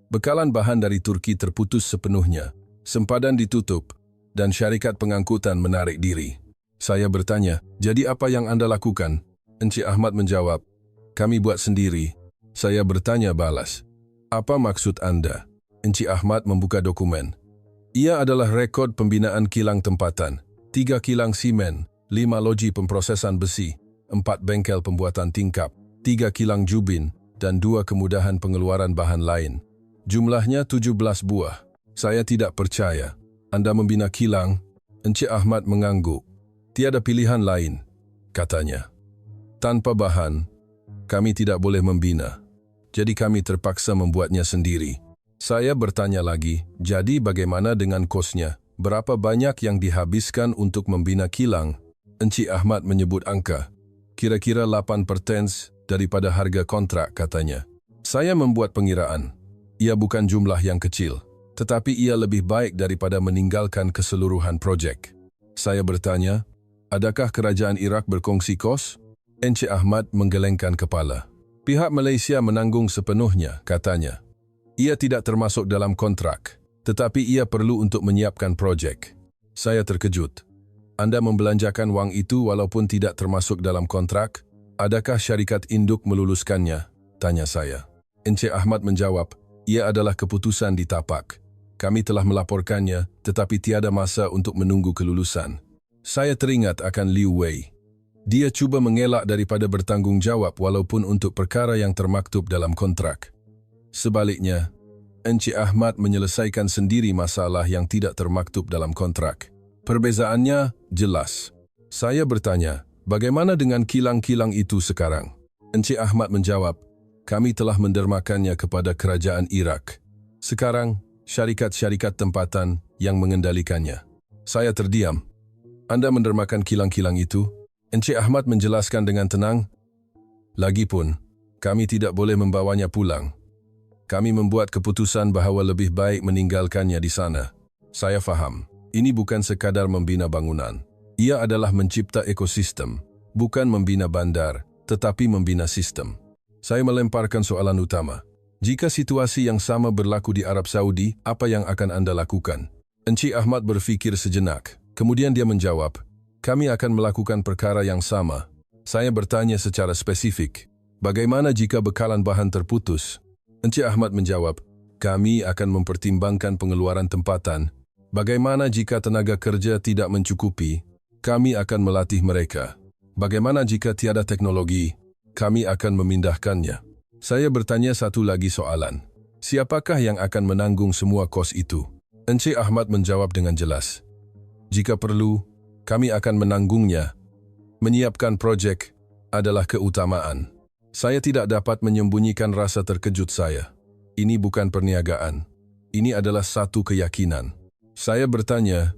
bekalan bahan dari Turki terputus sepenuhnya. Sempadan ditutup, dan syarikat pengangkutan menarik diri. Saya bertanya, jadi apa yang anda lakukan? Encik Ahmad menjawab, kami buat sendiri. Saya bertanya balas, apa maksud anda? Encik Ahmad membuka dokumen. Ia adalah rekod pembinaan kilang tempatan, 3 kilang simen, 5 loji pemprosesan besi, 4 bengkel pembuatan tingkap, 3 kilang jubin, dan 2 kemudahan pengeluaran bahan lain. Jumlahnya 17 buah. Saya tidak percaya. Anda membina kilang? Encik Ahmad mengangguk. Tiada pilihan lain, katanya. Tanpa bahan, kami tidak boleh membina. Jadi kami terpaksa membuatnya sendiri. Saya bertanya lagi, jadi bagaimana dengan kosnya? Berapa banyak yang dihabiskan untuk membina kilang? Encik Ahmad menyebut angka. Kira-kira 8% daripada harga kontrak, katanya. Saya membuat pengiraan. Ia bukan jumlah yang kecil, tetapi ia lebih baik daripada meninggalkan keseluruhan projek. Saya bertanya, adakah kerajaan Iraq berkongsi kos? Encik Ahmad menggelengkan kepala. Pihak Malaysia menanggung sepenuhnya, katanya. Ia tidak termasuk dalam kontrak, tetapi ia perlu untuk menyiapkan projek. Saya terkejut. Anda membelanjakan wang itu walaupun tidak termasuk dalam kontrak? Adakah syarikat induk meluluskannya? Tanya saya. Encik Ahmad menjawab, ia adalah keputusan di tapak. Kami telah melaporkannya, tetapi tiada masa untuk menunggu kelulusan. Saya teringat akan Liu Wei. Dia cuba mengelak daripada bertanggungjawab walaupun untuk perkara yang termaktub dalam kontrak. Sebaliknya, Encik Ahmad menyelesaikan sendiri masalah yang tidak termaktub dalam kontrak. Perbezaannya jelas. Saya bertanya, bagaimana dengan kilang-kilang itu sekarang? Encik Ahmad menjawab, kami telah mendermakannya kepada kerajaan Irak. Sekarang, syarikat-syarikat tempatan yang mengendalikannya. Saya terdiam. Anda mendermakan kilang-kilang itu? Encik Ahmad menjelaskan dengan tenang. Lagipun, kami tidak boleh membawanya pulang. Kami membuat keputusan bahawa lebih baik meninggalkannya di sana. Saya faham, ini bukan sekadar membina bangunan. Ia adalah mencipta ekosistem, bukan membina bandar, tetapi membina sistem. Saya melemparkan soalan utama. Jika situasi yang sama berlaku di Arab Saudi, apa yang akan Anda lakukan? Encik Ahmad berfikir sejenak. Kemudian dia menjawab, kami akan melakukan perkara yang sama. Saya bertanya secara spesifik, bagaimana jika bekalan bahan terputus? Encik Ahmad menjawab, kami akan mempertimbangkan pengeluaran tempatan. Bagaimana jika tenaga kerja tidak mencukupi? Kami akan melatih mereka. Bagaimana jika tiada teknologi? Kami akan memindahkannya. Saya bertanya satu lagi soalan. Siapakah yang akan menanggung semua kos itu? Encik Ahmad menjawab dengan jelas. Jika perlu, kami akan menanggungnya. Menyiapkan projek adalah keutamaan. Saya tidak dapat menyembunyikan rasa terkejut saya. Ini bukan perniagaan. Ini adalah satu keyakinan. Saya bertanya,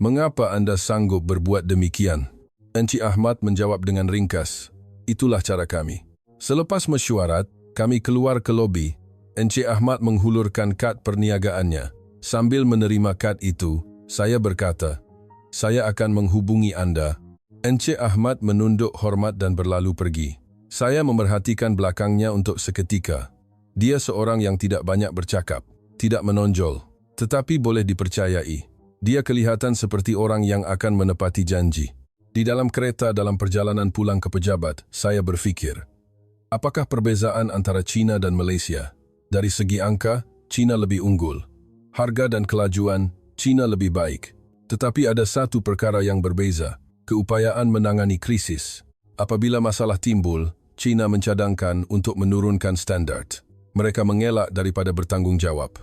mengapa Anda sanggup berbuat demikian? Encik Ahmad menjawab dengan ringkas, itulah cara kami. Selepas mesyuarat, kami keluar ke lobi. Encik Ahmad menghulurkan kad perniagaannya. Sambil menerima kad itu, saya berkata, saya akan menghubungi Anda. Encik Ahmad menunduk hormat dan berlalu pergi. Saya memerhatikan belakangnya untuk seketika. Dia seorang yang tidak banyak bercakap, tidak menonjol, tetapi boleh dipercayai. Dia kelihatan seperti orang yang akan menepati janji. Di dalam kereta dalam perjalanan pulang ke pejabat, saya berfikir, apakah perbezaan antara China dan Malaysia? Dari segi angka, China lebih unggul. Harga dan kelajuan, China lebih baik. Tetapi ada satu perkara yang berbeza, keupayaan menangani krisis. Apabila masalah timbul, China mencadangkan untuk menurunkan standard. Mereka mengelak daripada bertanggung jawab.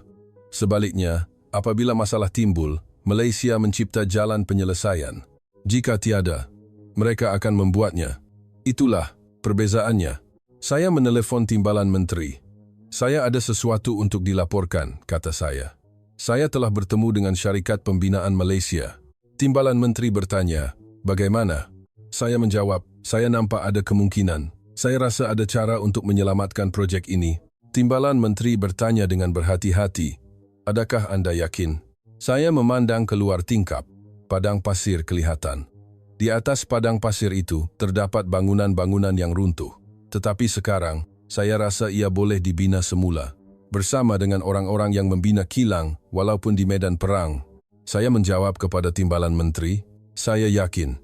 Sebaliknya, apabila masalah timbul, Malaysia mencipta jalan penyelesaian. Jika tiada, mereka akan membuatnya. Itulah perbezaannya. Saya menelepon timbalan menteri. Saya ada sesuatu untuk dilaporkan, kata saya. Saya telah bertemu dengan syarikat pembinaan Malaysia. Timbalan menteri bertanya, bagaimana? Saya menjawab, saya nampak ada kemungkinan. Saya rasa ada cara untuk menyelamatkan projek ini. Timbalan menteri bertanya dengan berhati-hati, adakah Anda yakin? Saya memandang keluar tingkap. Padang pasir kelihatan. Di atas padang pasir itu terdapat bangunan-bangunan yang runtuh. Tetapi sekarang, saya rasa ia boleh dibina semula. Bersama dengan orang-orang yang membina kilang, walaupun di medan perang. Saya menjawab kepada timbalan menteri, saya yakin.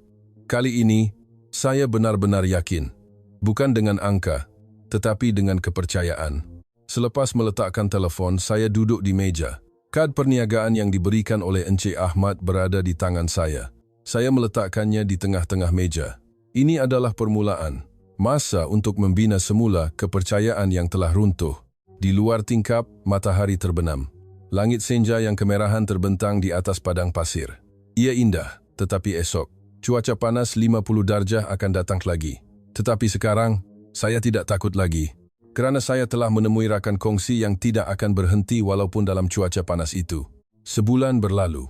Kali ini, saya benar-benar yakin. Bukan dengan angka, tetapi dengan kepercayaan. Selepas meletakkan telefon, saya duduk di meja. Kad perniagaan yang diberikan oleh Encik Ahmad berada di tangan saya. Saya meletakkannya di tengah-tengah meja. Ini adalah permulaan. Masa untuk membina semula kepercayaan yang telah runtuh. Di luar tingkap, matahari terbenam. Langit senja yang kemerahan terbentang di atas padang pasir. Ia indah, tetapi esok, cuaca panas 50 darjah akan datang lagi. Tetapi sekarang, saya tidak takut lagi. Kerana saya telah menemui rakan kongsi yang tidak akan berhenti walaupun dalam cuaca panas itu. Sebulan berlalu.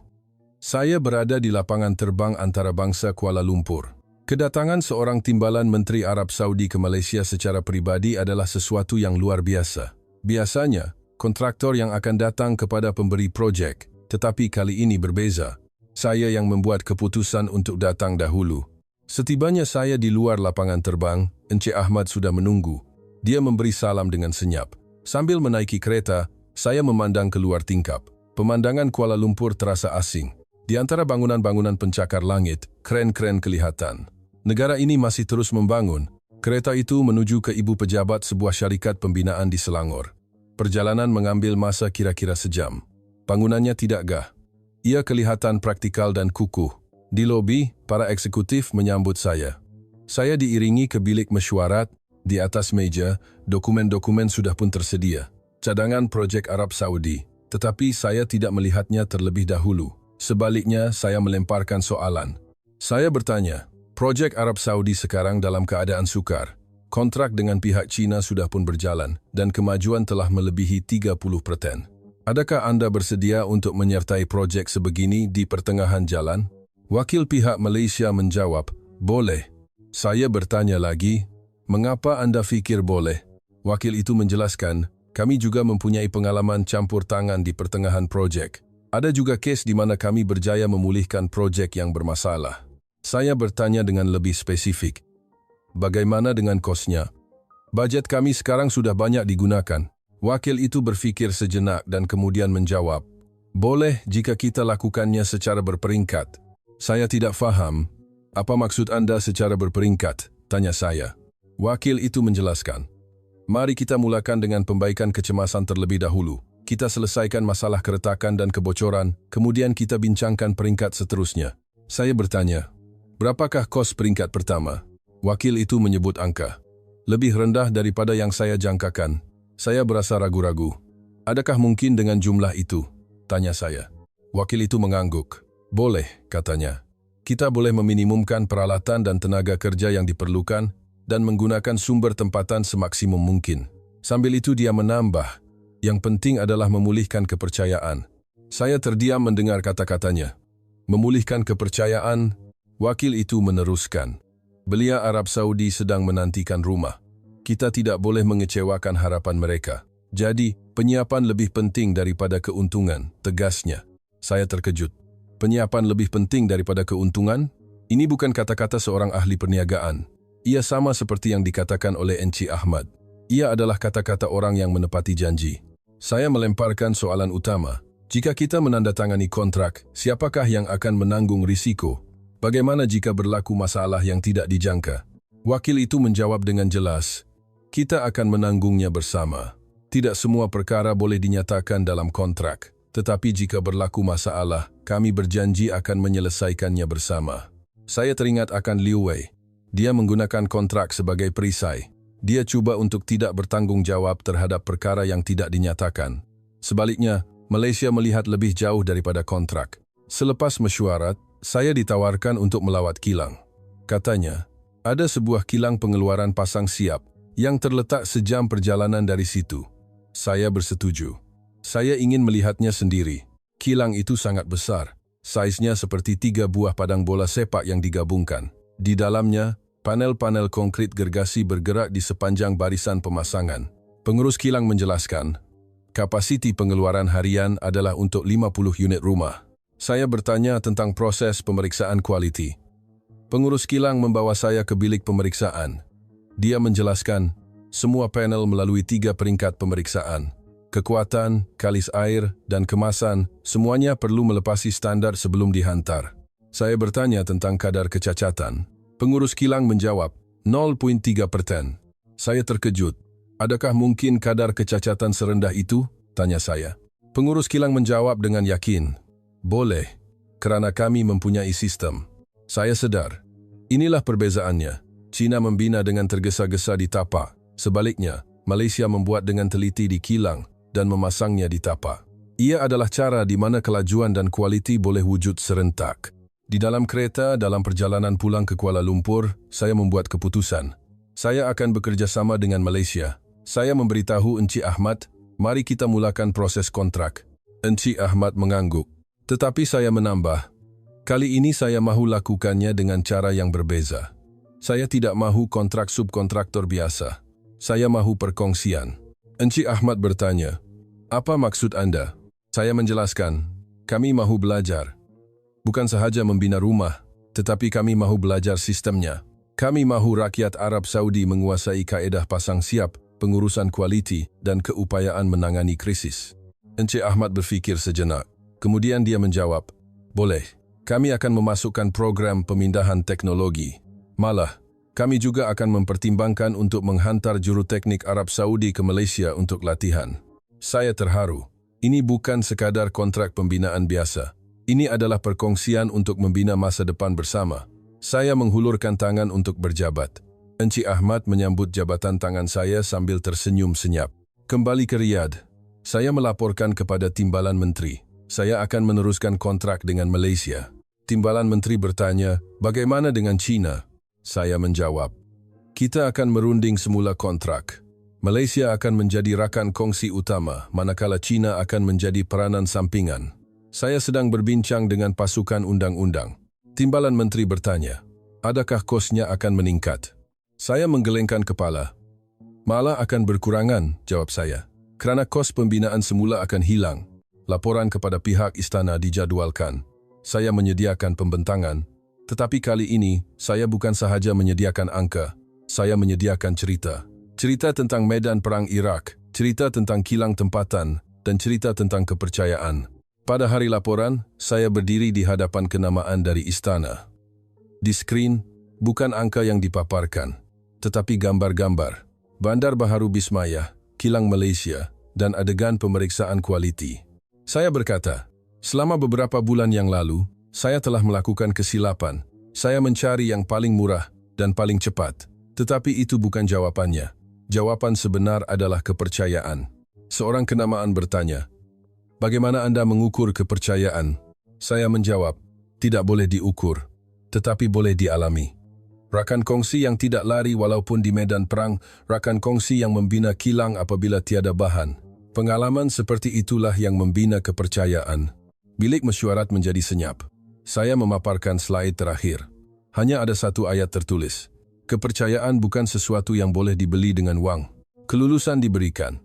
Saya berada di lapangan terbang antarabangsa Kuala Lumpur. Kedatangan seorang timbalan Menteri Arab Saudi ke Malaysia secara pribadi adalah sesuatu yang luar biasa. Biasanya, kontraktor yang akan datang kepada pemberi projek, tetapi kali ini berbeza. Saya yang membuat keputusan untuk datang dahulu. Setibanya saya di luar lapangan terbang, Encik Ahmad sudah menunggu. Dia memberi salam dengan senyap. Sambil menaiki kereta, saya memandang keluar tingkap. Pemandangan Kuala Lumpur terasa asing. Di antara bangunan-bangunan pencakar langit, kren-kren kelihatan. Negara ini masih terus membangun. Kereta itu menuju ke ibu pejabat sebuah syarikat pembinaan di Selangor. Perjalanan mengambil masa kira-kira sejam. Bangunannya tidak gah. Ia kelihatan praktikal dan kukuh. Di lobi, para eksekutif menyambut saya. Saya diiringi ke bilik mesyuarat. Di atas meja, dokumen-dokumen sudah pun tersedia. cadangan projek Arab Saudi, tetapi saya tidak melihatnya terlebih dahulu. Sebaliknya, saya melemparkan soalan. Saya bertanya, projek Arab Saudi sekarang dalam keadaan sukar. Kontrak dengan pihak China sudah pun berjalan dan kemajuan telah melebihi 30%. Adakah Anda bersedia untuk menyertai projek sebegini di pertengahan jalan? Wakil pihak Malaysia menjawab, boleh. Saya bertanya lagi, mengapa Anda fikir boleh? Wakil itu menjelaskan, kami juga mempunyai pengalaman campur tangan di pertengahan projek. Ada juga kes di mana kami berjaya memulihkan projek yang bermasalah. Saya bertanya dengan lebih spesifik. Bagaimana dengan kosnya? Bajet kami sekarang sudah banyak digunakan. Wakil itu berfikir sejenak dan kemudian menjawab, boleh jika kita lakukannya secara berperingkat. Saya tidak faham. Apa maksud Anda secara berperingkat? Tanya saya. Wakil itu menjelaskan. Mari kita mulakan dengan pembaikan kecemasan terlebih dahulu. Kita selesaikan masalah keretakan dan kebocoran, kemudian kita bincangkan peringkat seterusnya. Saya bertanya, berapakah kos peringkat pertama? Wakil itu menyebut angka. Lebih rendah daripada yang saya jangkakan. Saya berasa ragu-ragu. Adakah mungkin dengan jumlah itu? Tanya saya. Wakil itu mengangguk. Boleh, katanya. Kita boleh meminimumkan peralatan dan tenaga kerja yang diperlukan dan menggunakan sumber tempatan semaksimum mungkin. Sambil itu dia menambah, yang penting adalah memulihkan kepercayaan. Saya terdiam mendengar kata-katanya. Memulihkan kepercayaan, wakil itu meneruskan. Belia Arab Saudi sedang menantikan rumah. Kita tidak boleh mengecewakan harapan mereka. Jadi, penyiapan lebih penting daripada keuntungan, tegasnya. Saya terkejut. Penyiapan lebih penting daripada keuntungan? Ini bukan kata-kata seorang ahli perniagaan. Ia sama seperti yang dikatakan oleh Encik Ahmad. Ia adalah kata-kata orang yang menepati janji. Saya melemparkan soalan utama. Jika kita menandatangani kontrak, siapakah yang akan menanggung risiko? Bagaimana jika berlaku masalah yang tidak dijangka? Wakil itu menjawab dengan jelas, kita akan menanggungnya bersama. Tidak semua perkara boleh dinyatakan dalam kontrak, tetapi jika berlaku masalah, kami berjanji akan menyelesaikannya bersama. Saya teringat akan Liu Wei. Dia menggunakan kontrak sebagai perisai. Dia cuba untuk tidak bertanggung jawab terhadap perkara yang tidak dinyatakan. Sebaliknya, Malaysia melihat lebih jauh daripada kontrak. Selepas mesyuarat, saya ditawarkan untuk melawat kilang. Katanya, ada sebuah kilang pengeluaran pasang siap yang terletak sejam perjalanan dari situ. Saya bersetuju. Saya ingin melihatnya sendiri. Kilang itu sangat besar. Saiznya seperti 3 buah padang bola sepak yang digabungkan. Di dalamnya, panel-panel konkrit gergasi bergerak di sepanjang barisan pemasangan. Pengurus kilang menjelaskan, kapasiti pengeluaran harian adalah untuk 50 unit rumah. Saya bertanya tentang proses pemeriksaan kualiti. Pengurus kilang membawa saya ke bilik pemeriksaan. Dia menjelaskan, semua panel melalui 3 peringkat pemeriksaan. Kekuatan, kalis air, dan kemasan, semuanya perlu melepasi standar sebelum dihantar. Saya bertanya tentang kadar kecacatan. Pengurus kilang menjawab, 0.3%. Saya terkejut. Adakah mungkin kadar kecacatan serendah itu? Tanya saya. Pengurus kilang menjawab dengan yakin. Boleh, kerana kami mempunyai sistem. Saya sedar. Inilah perbezaannya. China membina dengan tergesa-gesa di tapak. Sebaliknya, Malaysia membuat dengan teliti di kilang dan memasangnya di tapak. Ia adalah cara di mana kelajuan dan kualiti boleh wujud serentak. Di dalam kereta, dalam perjalanan pulang ke Kuala Lumpur, saya membuat keputusan. Saya akan bekerja sama dengan Malaysia. Saya memberitahu Encik Ahmad, mari kita mulakan proses kontrak. Encik Ahmad mengangguk. Tetapi saya menambah, kali ini saya mahu lakukannya dengan cara yang berbeza. Saya tidak mahu kontrak subkontraktor biasa. Saya mahu perkongsian. Encik Ahmad bertanya, apa maksud Anda? Saya menjelaskan, kami mahu belajar. Bukan sahaja membina rumah, tetapi kami mahu belajar sistemnya. Kami mahu rakyat Arab Saudi menguasai kaedah pasang siap, pengurusan kualiti, dan keupayaan menangani krisis. Encik Ahmad berfikir sejenak. Kemudian dia menjawab, boleh, kami akan memasukkan program pemindahan teknologi. Malah, kami juga akan mempertimbangkan untuk menghantar juruteknik Arab Saudi ke Malaysia untuk latihan. Saya terharu. Ini bukan sekadar kontrak pembinaan biasa. Ini adalah perkongsian untuk membina masa depan bersama. Saya menghulurkan tangan untuk berjabat. Encik Ahmad menyambut jabatan tangan saya sambil tersenyum senyap. Kembali ke Riyadh. Saya melaporkan kepada Timbalan Menteri. Saya akan meneruskan kontrak dengan Malaysia. Timbalan Menteri bertanya, bagaimana dengan China? Saya menjawab, kita akan merunding semula kontrak. Malaysia akan menjadi rakan kongsi utama, manakala China akan menjadi peranan sampingan. Saya sedang berbincang dengan pasukan undang-undang. Timbalan Menteri bertanya, adakah kosnya akan meningkat? Saya menggelengkan kepala. Malah akan berkurangan, jawab saya. Kerana kos pembinaan semula akan hilang. Laporan kepada pihak istana dijadwalkan. Saya menyediakan pembentangan, tetapi kali ini saya bukan sahaja menyediakan angka, saya menyediakan cerita. Cerita tentang medan perang Iraq, cerita tentang kilang tempatan, dan cerita tentang kepercayaan. Pada hari laporan, saya berdiri di hadapan kenamaan dari istana. Di skrin, bukan angka yang dipaparkan, tetapi gambar-gambar. Bandar Baharu Bismaya, kilang Malaysia, dan adegan pemeriksaan kualiti. Saya berkata, selama beberapa bulan yang lalu, saya telah melakukan kesilapan. Saya mencari yang paling murah dan paling cepat. Tetapi itu bukan jawabannya. Jawaban sebenar adalah kepercayaan. Seorang kenamaan bertanya, bagaimana Anda mengukur kepercayaan? Saya menjawab, tidak boleh diukur, tetapi boleh dialami. Rakan kongsi yang tidak lari walaupun di medan perang, rakan kongsi yang membina kilang apabila tiada bahan. Pengalaman seperti itulah yang membina kepercayaan. Bilik mesyuarat menjadi senyap. Saya memaparkan slide terakhir. Hanya ada satu ayat tertulis. Kepercayaan bukan sesuatu yang boleh dibeli dengan wang. Kelulusan diberikan.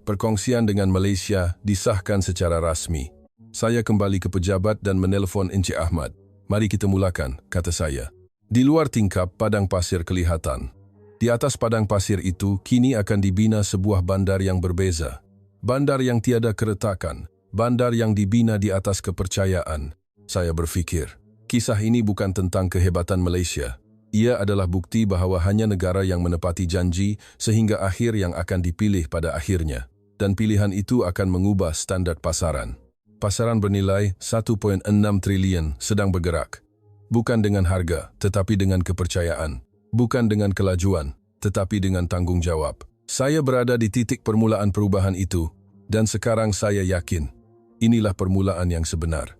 Perkongsian dengan Malaysia disahkan secara rasmi. Saya kembali ke pejabat dan menelpon Encik Ahmad. Mari kita mulakan, kata saya. Di luar tingkap, padang pasir kelihatan. Di atas padang pasir itu, kini akan dibina sebuah bandar yang berbeza. Bandar yang tiada keretakan, bandar yang dibina di atas kepercayaan. Saya berfikir, kisah ini bukan tentang kehebatan Malaysia. Ia adalah bukti bahawa hanya negara yang menepati janji sehingga akhir yang akan dipilih pada akhirnya. Dan pilihan itu akan mengubah standar pasaran. Pasaran bernilai 1.6 trilion sedang bergerak. Bukan dengan harga, tetapi dengan kepercayaan. Bukan dengan kelajuan, tetapi dengan tanggung jawab. Saya berada di titik permulaan perubahan itu, dan sekarang saya yakin, inilah permulaan yang sebenar.